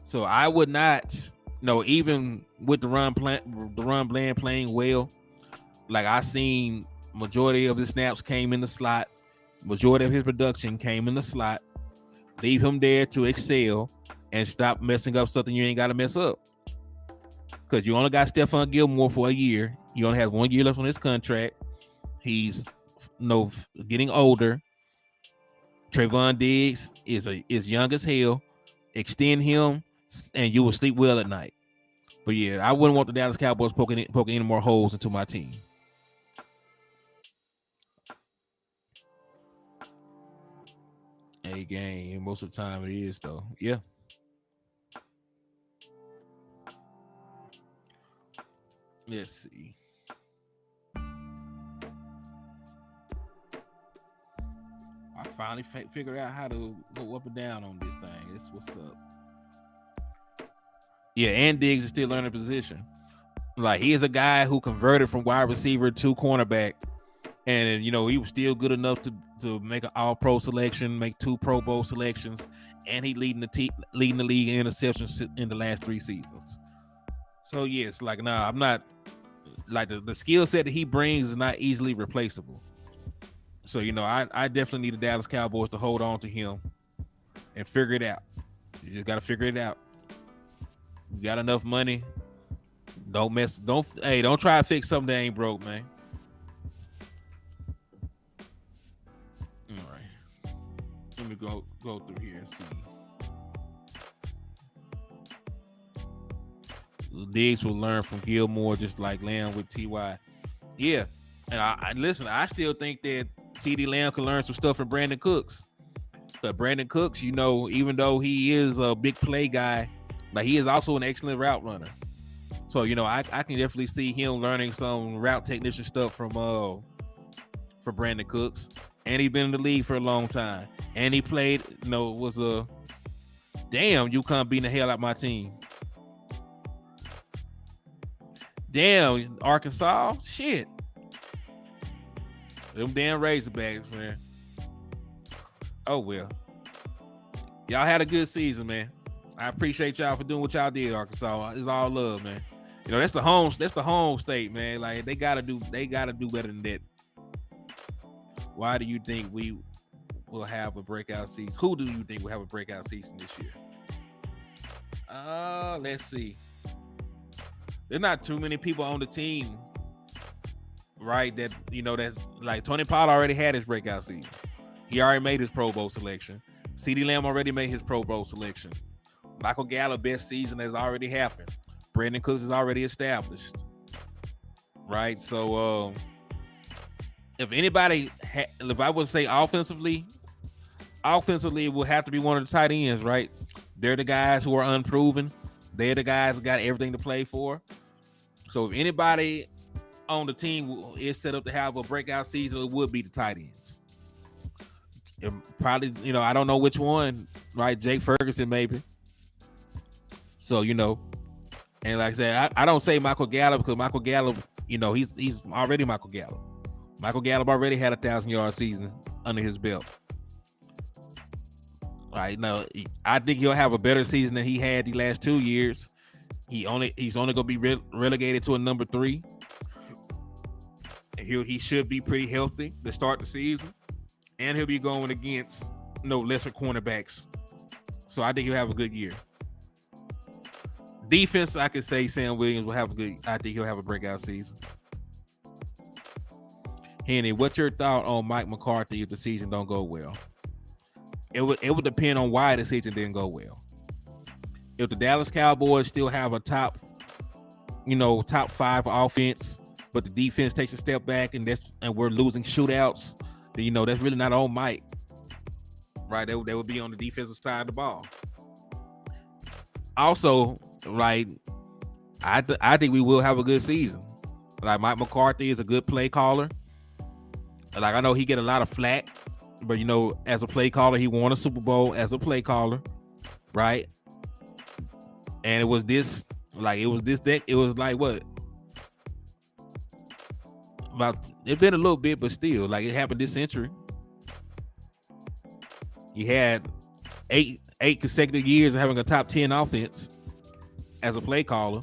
So I would not, even with DaRon Bland playing well, like, I seen majority of his snaps came in the slot. Majority of his production came in the slot. Leave him there to excel and stop messing up something you ain't got to mess up. Because you only got Stephon Gilmore for a year. He only has 1 year left on his contract. He's getting older. Trayvon Diggs is young as hell. Extend him, and you will sleep well at night. But yeah, I wouldn't want the Dallas Cowboys poking any more holes into my team. A game, most of the time it is, though. Yeah. Let's see. I finally figured out how to go up and down on this thing. That's what's up. Yeah, and Diggs is still learning position. Like, he is a guy who converted from wide receiver to cornerback. And, he was still good enough to make an all-pro selection, make 2 Pro Bowl selections, and he leading the league in interceptions in the last 3 seasons. So, yes, like, nah, I'm not, like, the skill set that he brings is not easily replaceable. So, I definitely need the Dallas Cowboys to hold on to him and figure it out. You just got to figure it out. You got enough money. Don't try to fix something that ain't broke, man. All right. Let me go through here and see. Diggs will learn from Gilmore, just like Lamb with T.Y. Yeah. And I listen, I still think that CeeDee Lamb can learn some stuff from Brandon Cooks. But Brandon Cooks, even though he is a big play guy, like, he is also an excellent route runner. So, I can definitely see him learning some route technician stuff from Brandon Cooks. And he's been in the league for a long time. And he played, was a damn UConn beating the hell out my team. Damn, Arkansas, shit. Them damn Razorbacks, man. Oh, well. Y'all had a good season, man. I appreciate y'all for doing what y'all did, Arkansas. It's all love, man. That's the home state, man. Like, they gotta do better than that. Why do you think we will have a breakout season? Who do you think will have a breakout season this year? Let's see. There's not too many people on the team, right? That that's like Tony Pollard already had his breakout season. He already made his Pro Bowl selection. CeeDee Lamb already made his Pro Bowl selection. Michael Gallup best season has already happened. Brandon Cooks is already established, right? So if anybody, if I would say offensively, it will have to be one of the tight ends, right? They're the guys who are unproven. They're the guys who got everything to play for. So if anybody on the team is set up to have a breakout season, it would be the tight ends. And probably, I don't know which one, right? Jake Ferguson, maybe. So, and like I said, I don't say Michael Gallup because Michael Gallup, he's already Michael Gallup. Michael Gallup already had a 1,000-yard season under his belt. Right now, I think he'll have a better season than he had the last 2 years. He's only gonna be relegated to a number 3. He should be pretty healthy to start the season, and he'll be going against lesser cornerbacks. So I think he'll have a good year. Defense, I could say Sam Williams will have a good. I think he'll have a breakout season. Henny, what's your thought on Mike McCarthy if the season don't go well? It would depend on why the season didn't go well. If the Dallas Cowboys still have a top 5 offense, but the defense takes a step back and we're losing shootouts, then that's really not on Mike. Right? They would be on the defensive side of the ball. Also, right, I think we will have a good season. Like Mike McCarthy is a good play caller. Like I know he get a lot of flack, but as a play caller, he won a Super Bowl as a play caller, right? And it was like what? It's been a little bit, but still, like it happened this century. He had eight consecutive years of having a top 10 offense as a play caller.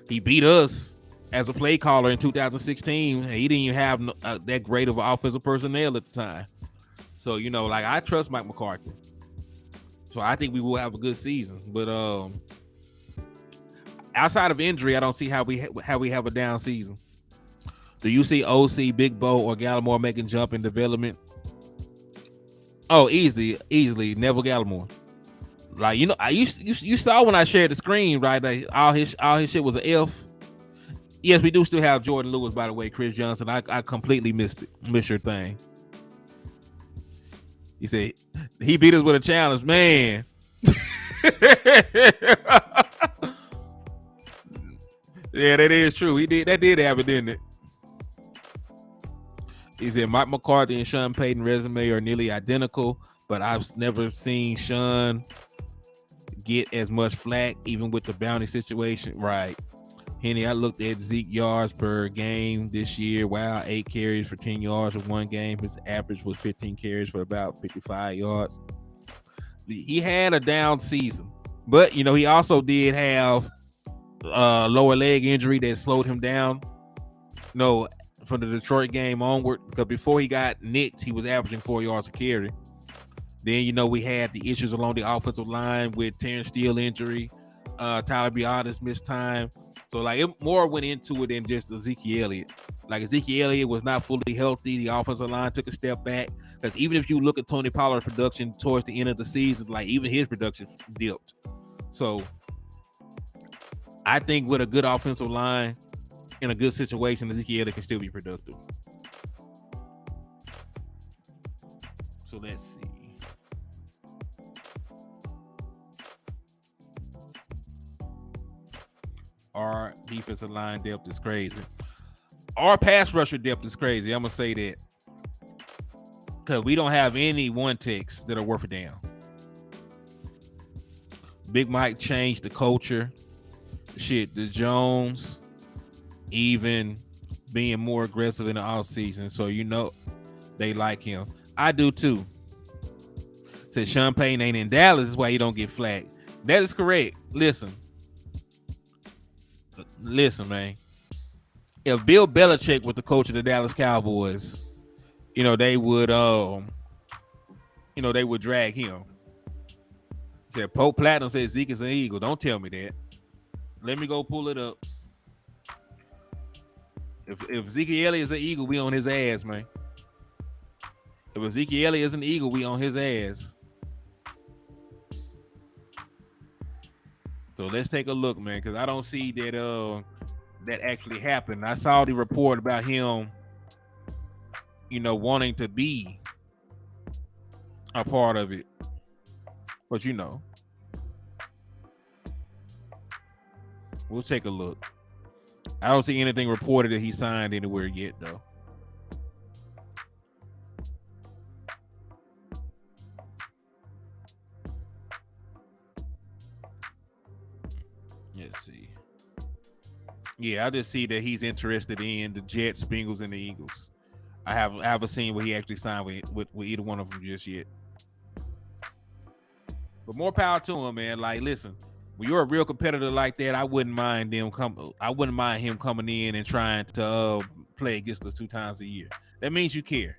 He beat us as a play caller in 2016, and he didn't even have that great of an offensive personnel at the time. So, like I trust Mike McCarthy. So I think we will have a good season. But outside of injury, I don't see how we have a down season. Do you see OC, Big Bo, or Gallimore making jump in development? Oh, easily, Neville Gallimore. Like you saw when I shared the screen, right? Like all his shit was an F. Yes, we do still have Jordan Lewis, by the way, Chris Johnson. I completely missed your thing. He said he beat us with a challenge, man. Yeah, that is true. That did happen, didn't it? He said Mike McCarthy and Sean Payton resume are nearly identical, but I've never seen Sean get as much flack, even with the bounty situation. Right. Henny, I looked at Zeke yards per game this year. Wow, 8 carries for 10 yards in one game. His average was 15 carries for about 55 yards. He had a down season, but he also did have a lower leg injury that slowed him down. From the Detroit game onward, because before he got nicked, he was averaging 4 yards a carry. Then we had the issues along the offensive line with Terrence Steele injury, Tyler Biotis missed time. So like it more went into it than just Ezekiel Elliott. Like Ezekiel Elliott was not fully healthy. The offensive line took a step back, because even if you look at Tony Pollard's production towards the end of the season, like even his production dipped. So I think with a good offensive line in a good situation, Ezekiel Elliott can still be productive. So let's see. Our defensive line depth is crazy. Our pass rusher depth is crazy. I'm going to say that. Because we don't have any one ticks that are worth a damn. Big Mike changed the culture. Shit, the Jones even being more aggressive in the offseason. So, they like him. I do too. Said Sean Payton ain't in Dallas is why he don't get flagged. That is correct. Listen, man. If Bill Belichick was the coach of the Dallas Cowboys, they would they would drag him. Said Pope Platinum said Zeke is an Eagle. Don't tell me that. Let me go pull it up. If Ezekiel Elliott is an Eagle, we on his ass, man. If Ezekiel Elliott is an Eagle, we on his ass. So let's take a look, man, because I don't see that that actually happened. I saw the report about him, wanting to be a part of it. But we'll take a look. I don't see anything reported that he signed anywhere yet, though. Let's see. Yeah, I just see that he's interested in the Jets, Bengals, and the Eagles. I haven't seen what he actually signed with either one of them just yet. But more power to him, man. Like, listen, when you're a real competitor like that, I wouldn't mind him coming in and trying to play against us 2 times a year. That means you care.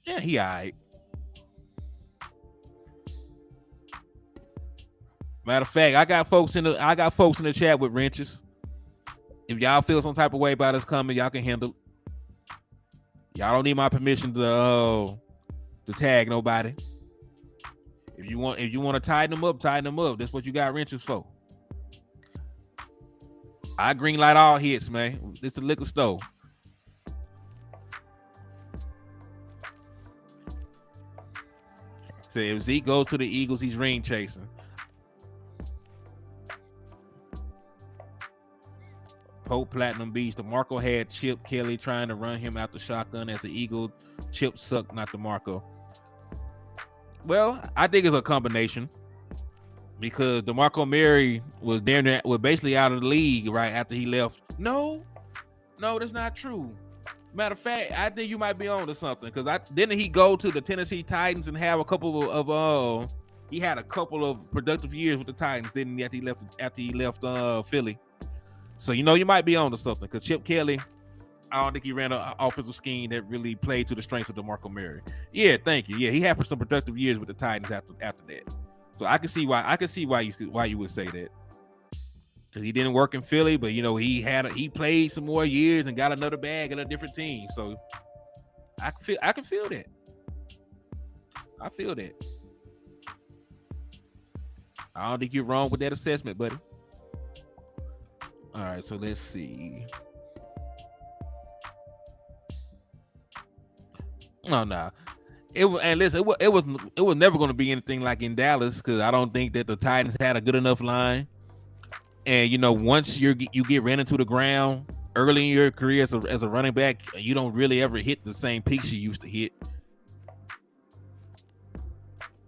Yeah, he all right. Matter of fact, I got folks in the chat with wrenches. If y'all feel some type of way about us coming, y'all can handle it. Y'all don't need my permission to tag nobody. If you want to tighten them up, tighten them up. That's what you got wrenches for. I green light all hits, man. It's a liquor store. So if Zeke goes to the Eagles, he's ring chasing. Pope Platinum Beast. DeMarco had Chip Kelly trying to run him out the shotgun as the Eagle. Chip sucked, not DeMarco. Well, I think it's a combination because DeMarco Murray was basically out of the league right after he left. No, that's not true. Matter of fact, I think you might be on to something because didn't he go to the Tennessee Titans and have a couple of he had a couple of productive years with the Titans, didn't he? After he left Philly. So, you might be on to something because Chip Kelly, I don't think he ran an offensive scheme that really played to the strengths of DeMarco Murray. Yeah, thank you. Yeah, he had some productive years with the Titans after that. So I can see why you would say that. Because he didn't work in Philly, but he played some more years and got another bag at a different team. So I can feel that. I feel that. I don't think you're wrong with that assessment, buddy. All right, so let's see. No. It was never going to be anything like in Dallas because I don't think that the Titans had a good enough line. And once you get ran into the ground early in your career as a running back, you don't really ever hit the same peaks you used to hit.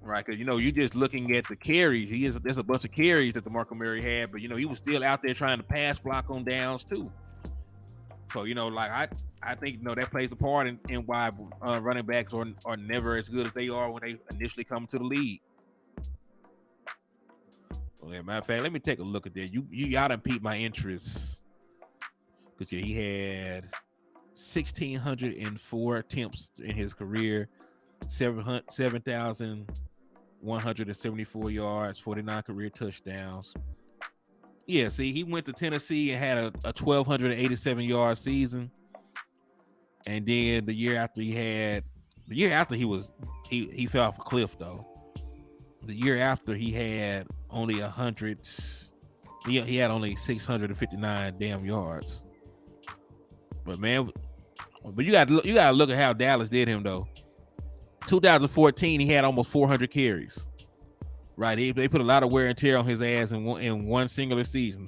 Right, because you're just looking at the carries. There's a bunch of carries that DeMarco Murray had, but he was still out there trying to pass block on downs too. So I think that plays a part in why running backs are never as good as they are when they initially come to the league. Well, yeah, matter of fact, let me take a look at that. Y'all done piqued my interest because he had 1,604 attempts in his career, 7,174 yards, 49 career touchdowns. Yeah, see, he went to Tennessee and had a 1,287 yard season, and then the year after he fell off a cliff though. The year after he had only 100. He had only 659 damn yards. But you got to look at how Dallas did him though. 2014, he had almost 400 carries. Right, they put a lot of wear and tear on his ass in one singular season.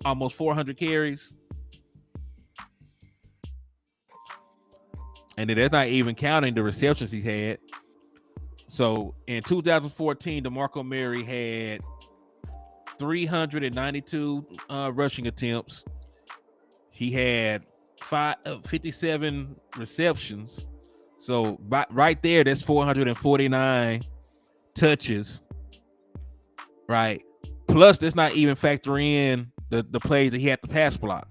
Almost 400 carries, and then that's not even counting the receptions he had. So in 2014, DeMarco Murray had 392 rushing attempts. He had 57 receptions. So right there, that's 449 touches. Right. Plus, that's not even factoring in the plays that he had to pass block.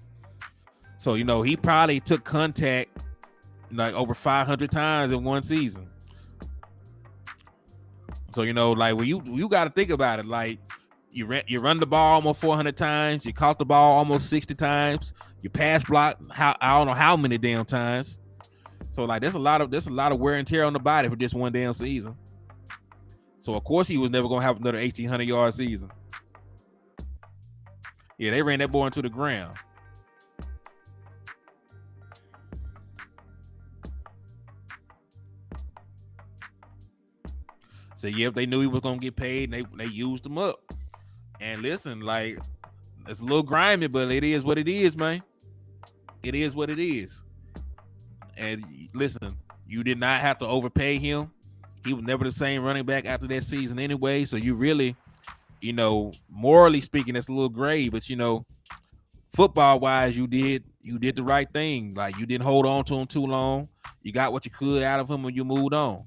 So, he probably took contact like over 500 times in one season. So, when you got to think about it, like you run the ball almost 400 times, you caught the ball almost 60 times, you pass block I don't know how many damn times. So, like, there's a lot of wear and tear on the body for just one damn season. So of course he was never gonna have another 1,800-yard season. Yeah, they ran that boy into the ground. So yep, they knew he was gonna get paid, and they used him up. And listen, like, it's a little grimy, but it is what it is, man. It is what it is. And listen, you did not have to overpay him. He was never the same running back after that season anyway. So you really, morally speaking, that's a little gray. But football wise, you did the right thing. Like, you didn't hold on to him too long. You got what you could out of him when you moved on.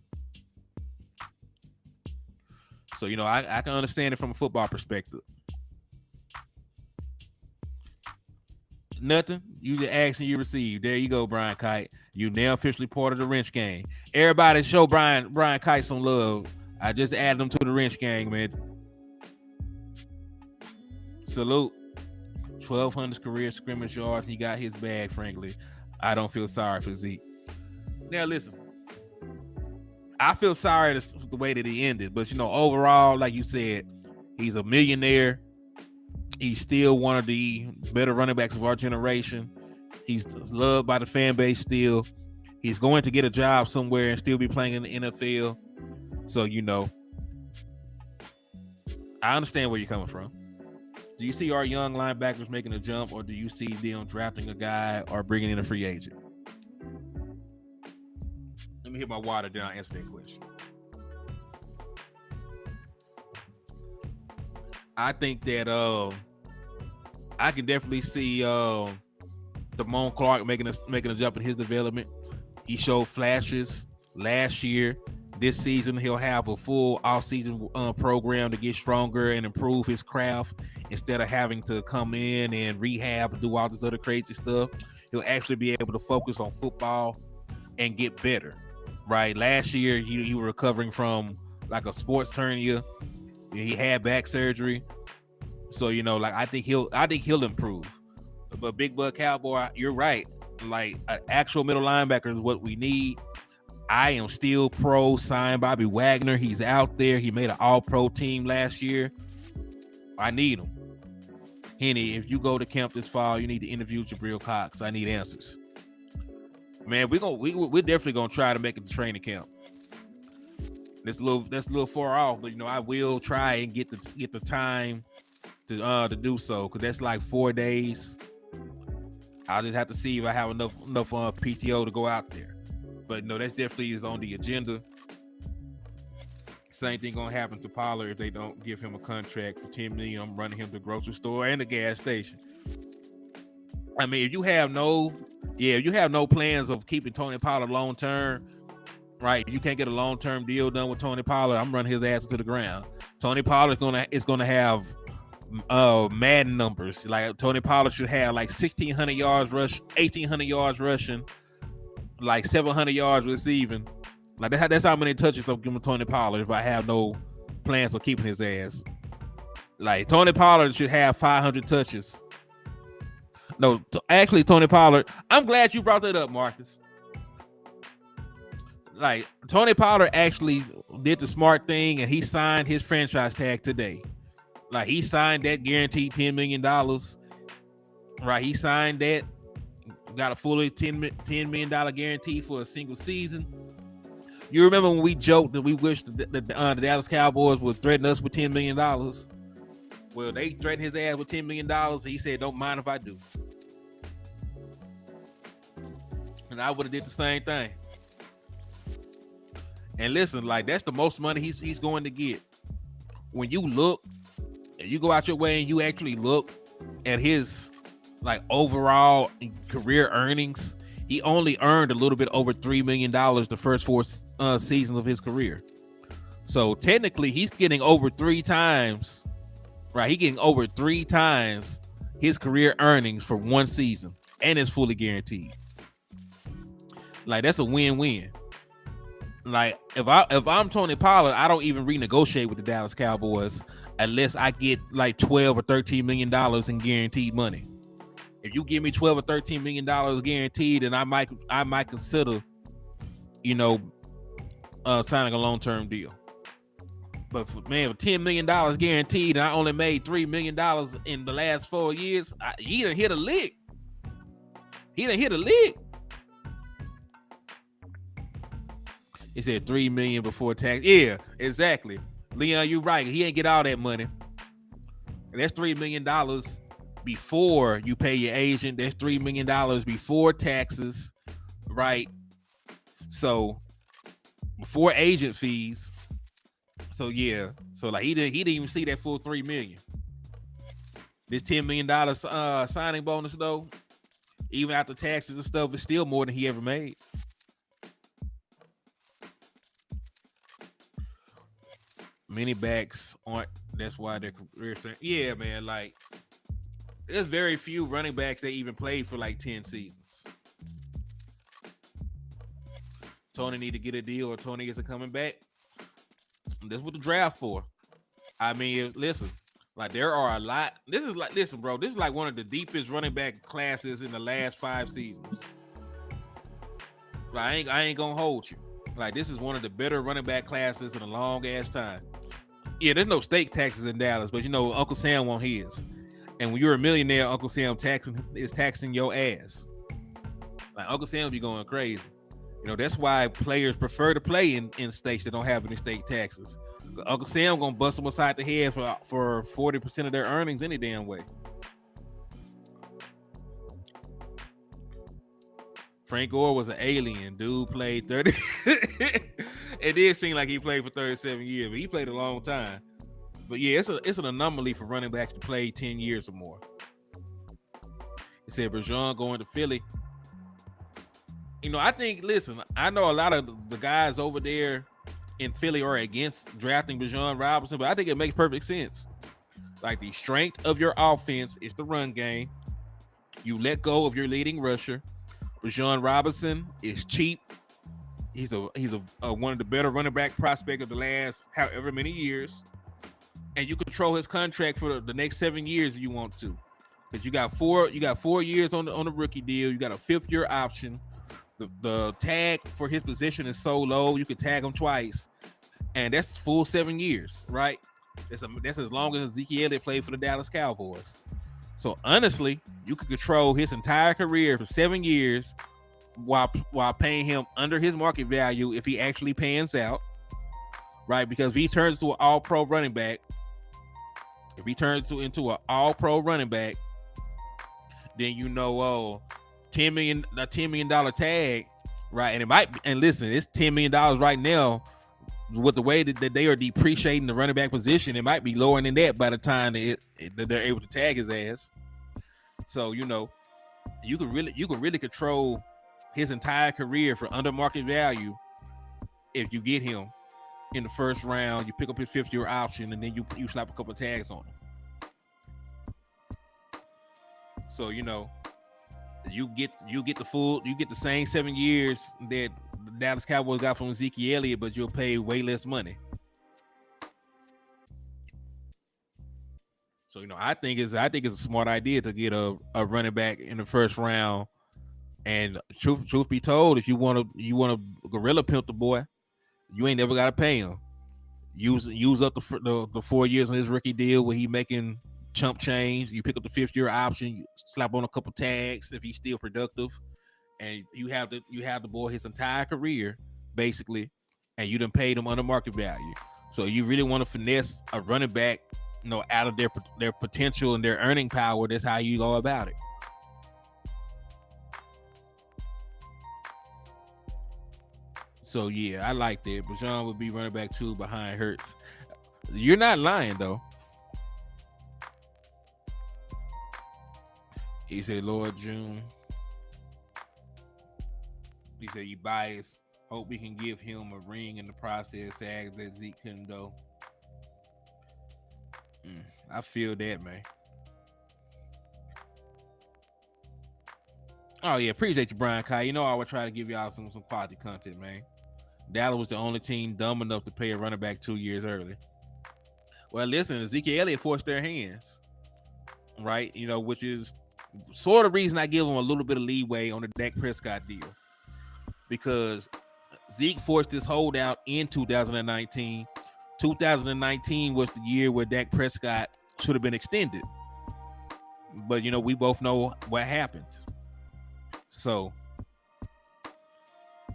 So I can understand it from a football perspective. Nothing. You the action you received. There you go, Brian Kite. You now officially part of the Wrench Gang. Everybody show Brian Kite some love. I just added him to the Wrench Gang, man. Salute. 1,200 career scrimmage yards. He got his bag, frankly. I don't feel sorry for Zeke. Now, listen. I feel sorry the way that he ended. But, overall, like you said, he's a millionaire. He's still one of the better running backs of our generation. He's loved by the fan base still. He's going to get a job somewhere and still be playing in the NFL. So, I understand where you're coming from. Do you see our young linebackers making a jump, or do you see them drafting a guy or bringing in a free agent? Let me hit my water down and answer that question. I think that I can definitely see Damone Clark making a jump in his development. He showed flashes last year. This season, he'll have a full offseason program to get stronger and improve his craft instead of having to come in and rehab and do all this other crazy stuff. He'll actually be able to focus on football and get better, right? Last year, he was recovering from like a sports hernia. He had back surgery. So, I think he'll improve. But Big Bud Cowboy, you're right. Like, an actual middle linebacker is what we need. I am still pro sign Bobby Wagner. He's out there. He made an all-pro team last year. I need him. Henny, if you go to camp this fall, you need to interview Jabril Cox. I need answers. Man, we're definitely gonna try to make it to training camp. That's a little far off, but I will try and get the time to do so, because that's like 4 days. I'll just have to see if I have enough PTO to go out there. But that's definitely is on the agenda. Same thing gonna happen to Pollard if they don't give him a contract for $10 million. I'm running him to the grocery store and the gas station. I mean, if you have no plans of keeping Tony Pollard long term, right? If you can't get a long term deal done with Tony Pollard, I'm running his ass to the ground. Tony Pollard is gonna have Madden numbers. Like, Tony Pollard should have like 1,600 yards rush, 1,800 yards rushing, like 700 yards receiving. Like, that's how many touches I'm giving Tony Pollard if I have no plans of keeping his ass. Like, Tony Pollard should have 500 touches. No, actually, Tony Pollard, I'm glad you brought that up, Marcus. Like, Tony Pollard actually did the smart thing, and he signed his franchise tag today. Like, he signed that guaranteed $10 million. Right, he signed that. Got a fully $10 million guarantee for a single season. You remember when we joked that we wished the Dallas Cowboys would threaten us with $10 million? Well, they threatened his ass with $10 million. And he said, don't mind if I do. And I would have did the same thing. And listen, like, that's the most money he's going to get. When you look, and you go out your way and you actually look at his like overall career earnings, he only earned a little bit over $3 million the first 4 seasons of his career. So technically, he's getting over 3 times, right? He's getting over 3 times his career earnings for 1 season, and it's fully guaranteed. Like, that's a win-win. Like, if I'm Tony Pollard, I don't even renegotiate with the Dallas Cowboys unless I get like $12 or $13 million in guaranteed money. If you give me $12 or $13 million guaranteed, then I might consider, signing a long-term deal. But for, man, with $10 million guaranteed, and I only made $3 million in the last 4 years, he done hit a lick. He said $3 million before tax. Yeah, exactly. Leon, you right. He ain't get all that money. That's $3 million before you pay your agent. That's $3 million before taxes, right? So before agent fees. So yeah, so like he didn't even see that full $3 million. This $10 million signing bonus though, even after taxes and stuff, is still more than he ever made. Many backs aren't. That's why their career. Yeah, man. Like, there's very few running backs that even played for like 10 seasons. Tony need to get a deal, or Tony isn't coming back. That's what the draft for. I mean, listen. Like, there are a lot. Listen, bro. This is like one of the deepest running back classes in the last 5 seasons. Like, I ain't gonna hold you. Like, this is one of the better running back classes in a long ass time. Yeah, there's no state taxes in Dallas, but you know Uncle Sam want his. And when you're a millionaire, Uncle Sam is taxing your ass. Like, Uncle Sam be going crazy. You know, that's why players prefer to play in states that don't have any state taxes. Uncle Sam gonna bust them aside the head for 40% of their earnings any damn way. Frank Gore was an alien. Dude played 30. It did seem like he played for 37 years, but he played a long time. But yeah, it's an anomaly for running backs to play 10 years or more. It said Bergeron going to Philly. You know, I think, listen, I know a lot of the guys over there in Philly are against drafting Bijan Robinson, but I think it makes perfect sense. Like, the strength of your offense is the run game. You let go of your leading rusher. Bijan Robinson is cheap. He's one of the better running back prospects of the last however many years, and you control his contract for the next 7 years if you want to, because you got 4 years on the rookie deal. You got a 5th year option. The tag for his position is so low you could tag him twice, and that's full 7 years, right? That's as long as Zeke Elliott played for the Dallas Cowboys. So honestly, you could control his entire career for 7 years. While paying him under his market value if he actually pans out, right? Because if he turns to an all-pro running back, into an all-pro running back, then you know, $10 million tag, right? And it might be, and listen, it's $10 million right now. With the way that they are depreciating the running back position, it might be lower than that by the time that they're able to tag his ass. So you know, you can really control his entire career for under market value if you get him in the first round. You pick up his 5th year option, and then you slap a couple of tags on him. So you know, you get the same 7 years that the Dallas Cowboys got from Zeke Elliott, but you'll pay way less money. So you know, I think it's a smart idea to get a running back in the first round. And truth be told, if you want to gorilla pimp the boy, you ain't never got to pay him. Use up the 4 years on his rookie deal where he making chump change. You pick up the 5th year option, you slap on a couple tags if he's still productive, and you have the boy his entire career basically, and you done paid him under market value. So you really want to finesse a running back, you know, out of their potential and their earning power. That's how you go about it. So yeah, I like that. Bijan would be running back 2 behind Hurts. You're not lying though. He said Lord June. He said you biased. Hope we can give him a ring in the process. Sags that Zeke couldn't go. I feel that, man. Oh yeah, appreciate you, Brian Kai. You know I would try to give y'all some quality content, man. Dallas was the only team dumb enough to pay a running back 2 years early. Well, listen, Zeke Elliott forced their hands, right? You know, which is sort of the reason I give him a little bit of leeway on the Dak Prescott deal, because Zeke forced his holdout in 2019, 2019 was the year where Dak Prescott should have been extended. But, we both know what happened. So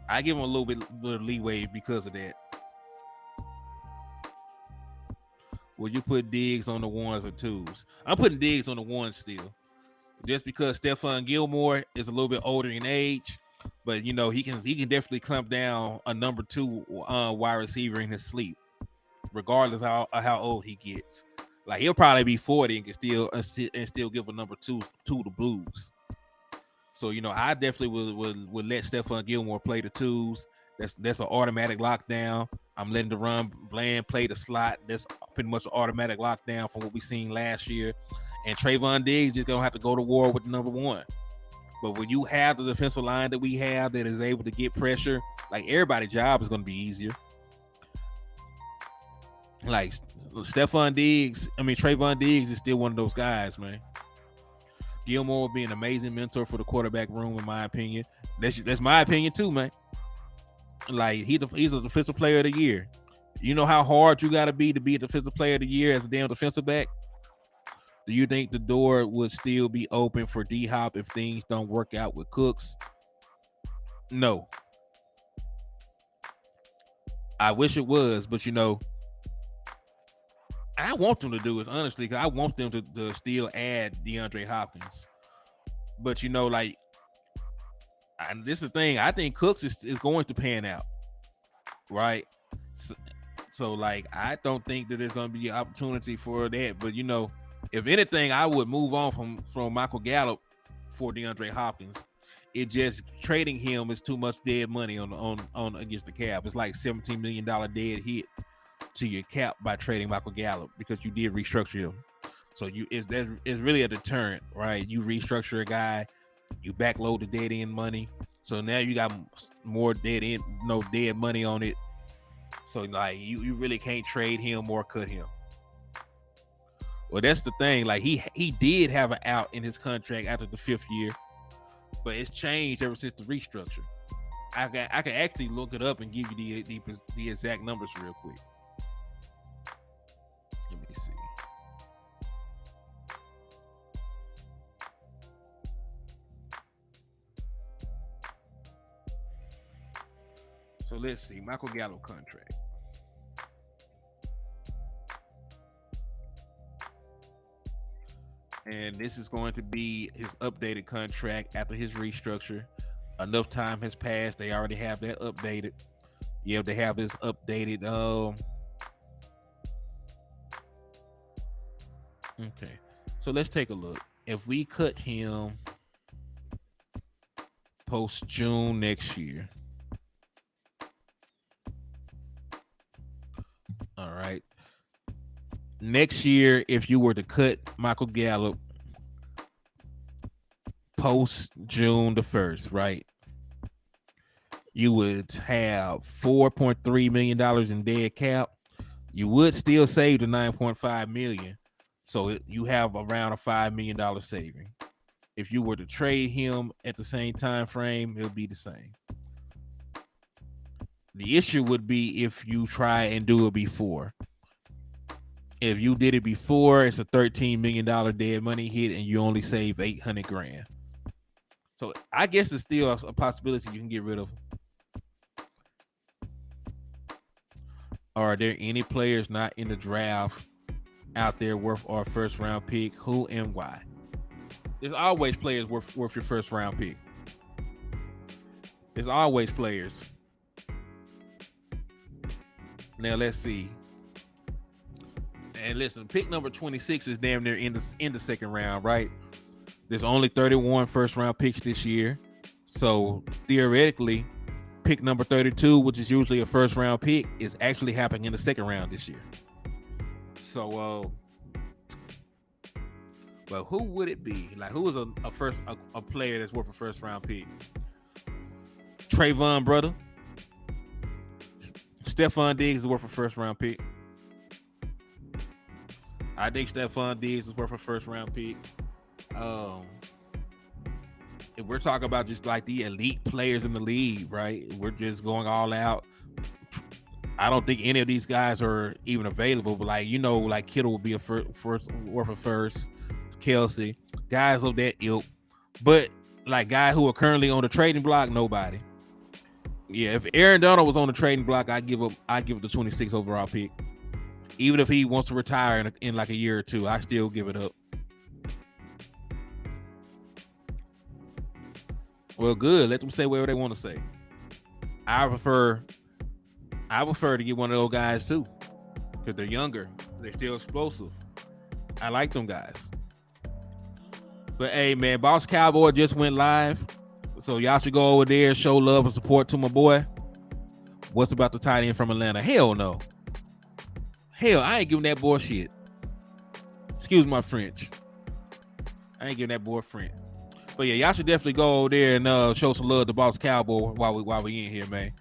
I give him a little bit of leeway because of that. Will you put Diggs on the ones or twos? I'm putting Diggs on the ones still. Just because Stephon Gilmore is a little bit older in age. But, he can definitely clamp down a number 2 wide receiver in his sleep, regardless of how old he gets. Like, he'll probably be 40 and can still give a number 2 to the Blues. So, I definitely would let Stephon Gilmore play the twos. That's an automatic lockdown. I'm letting DeRon Bland play the slot. That's pretty much an automatic lockdown from what we seen last year. And Trayvon Diggs is going to have to go to war with the number 1. But when you have the defensive line that we have that is able to get pressure, like, everybody's job is going to be easier. Like, Trayvon Diggs is still one of those guys, man. Gilmore will be an amazing mentor for the quarterback room, in my opinion. That's my opinion too, man. Like, he's a defensive player of the year. You know how hard you got to be a defensive player of the year as a damn defensive back? Do you think the door would still be open for D-Hop if things don't work out with Cooks? No. I wish it was, but I want them to do it, honestly, because I want them to still add DeAndre Hopkins. But, this is the thing. I think Cooks is going to pan out, right? So, I don't think that there's going to be an opportunity for that. But, if anything, I would move on from Michael Gallup for DeAndre Hopkins. It just trading him is too much dead money on against the cap. It's like $17 million dead hit to your cap by trading Michael Gallup because you did restructure him. So it's really a deterrent, right? You restructure a guy, you backload the dead end money. So now you got more dead money on it. So you really can't trade him or cut him. Well, that's the thing. Like, he did have an out in his contract after the 5th year, but it's changed ever since the restructure. I can actually look it up and give you the exact numbers real quick. Let me see. So let's see. Michael Gallup contract. And this is going to be his updated contract after his restructure. Enough time has passed. They already have that updated. Yeah, they have this updated. Okay. So let's take a look. If we cut him post June next year. All right. Next year, if you were to cut Michael Gallup post June the 1st, right, you would have $4.3 million in dead cap. You would still save the $9.5 million. So you have around a $5 million saving. If you were to trade him at the same time frame, it'll be the same. The issue would be if you try and do it before. If you did it before, it's a $13 million dead money hit, and you only save $800,000. So I guess it's still a possibility you can get rid of him. Are there any players not in the draft out there worth our first round pick? Who and why? There's always players worth your first round pick. There's always players. Now let's see. And listen, pick number 26 is damn near in the second round, right? There's only 31 first round picks this year. So theoretically, pick number 32, which is usually a first round pick, is actually happening in the second round this year. So but who would it be? Like, who is a player that's worth a first round pick? Trayvon, brother. Stephon Diggs is worth a first round pick. I think Stephon Diggs is worth a first round pick. If we're talking about just like the elite players in the league, right? We're just going all out. I don't think any of these guys are even available. But like like Kittle would be a first worth a first. Kelsey, guys of that ilk, but like guys who are currently on the trading block, nobody. Yeah, if Aaron Donald was on the trading block, I give it the 26 overall pick. Even if he wants to retire in like a year or two, I still give it up. Well, good. Let them say whatever they want to say. I prefer to get one of those guys too, because they're younger, they're still explosive. I like them guys. But hey, man, Boss Cowboy just went live, so y'all should go over there, show love and support to my boy. What's about the tight end from Atlanta? Hell no. Hell, I ain't giving that boy shit. Excuse my French. I ain't giving that boy French. But yeah, y'all should definitely go over there and show some love to Boss Cowboy while we in here, man.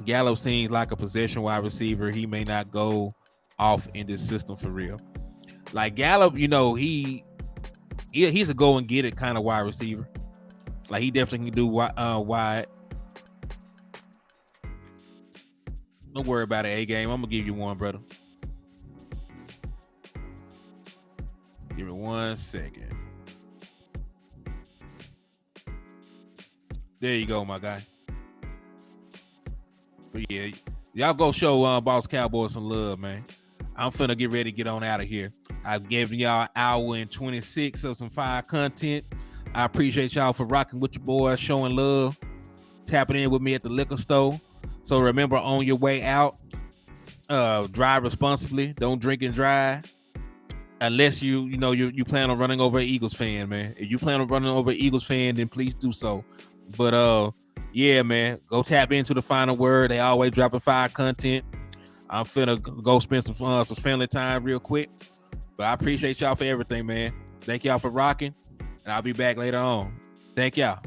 Gallup seems like a possession wide receiver. He may not go off in this system for real. Like Gallup, he's a go and get it kind of wide receiver. Like he definitely can do wide. Don't worry about it, A-game. I'm gonna give you one, brother. Give me 1 second. There you go, my guy. But yeah, y'all go show Boss Cowboy some love, man. I'm finna get ready to get on out of here. I've given y'all an hour and 26 of some fire content. I appreciate y'all for rocking with your boys, showing love, tapping in with me at the liquor store. So remember, on your way out, drive responsibly. Don't drink and drive. Unless you plan on running over an Eagles fan, man. If you plan on running over an Eagles fan, then please do so. But yeah, man, go tap into the final word. They always dropping fire content. I'm finna go spend some family time real quick. But I appreciate y'all for everything, man. Thank y'all for rocking. And I'll be back later on. Thank y'all.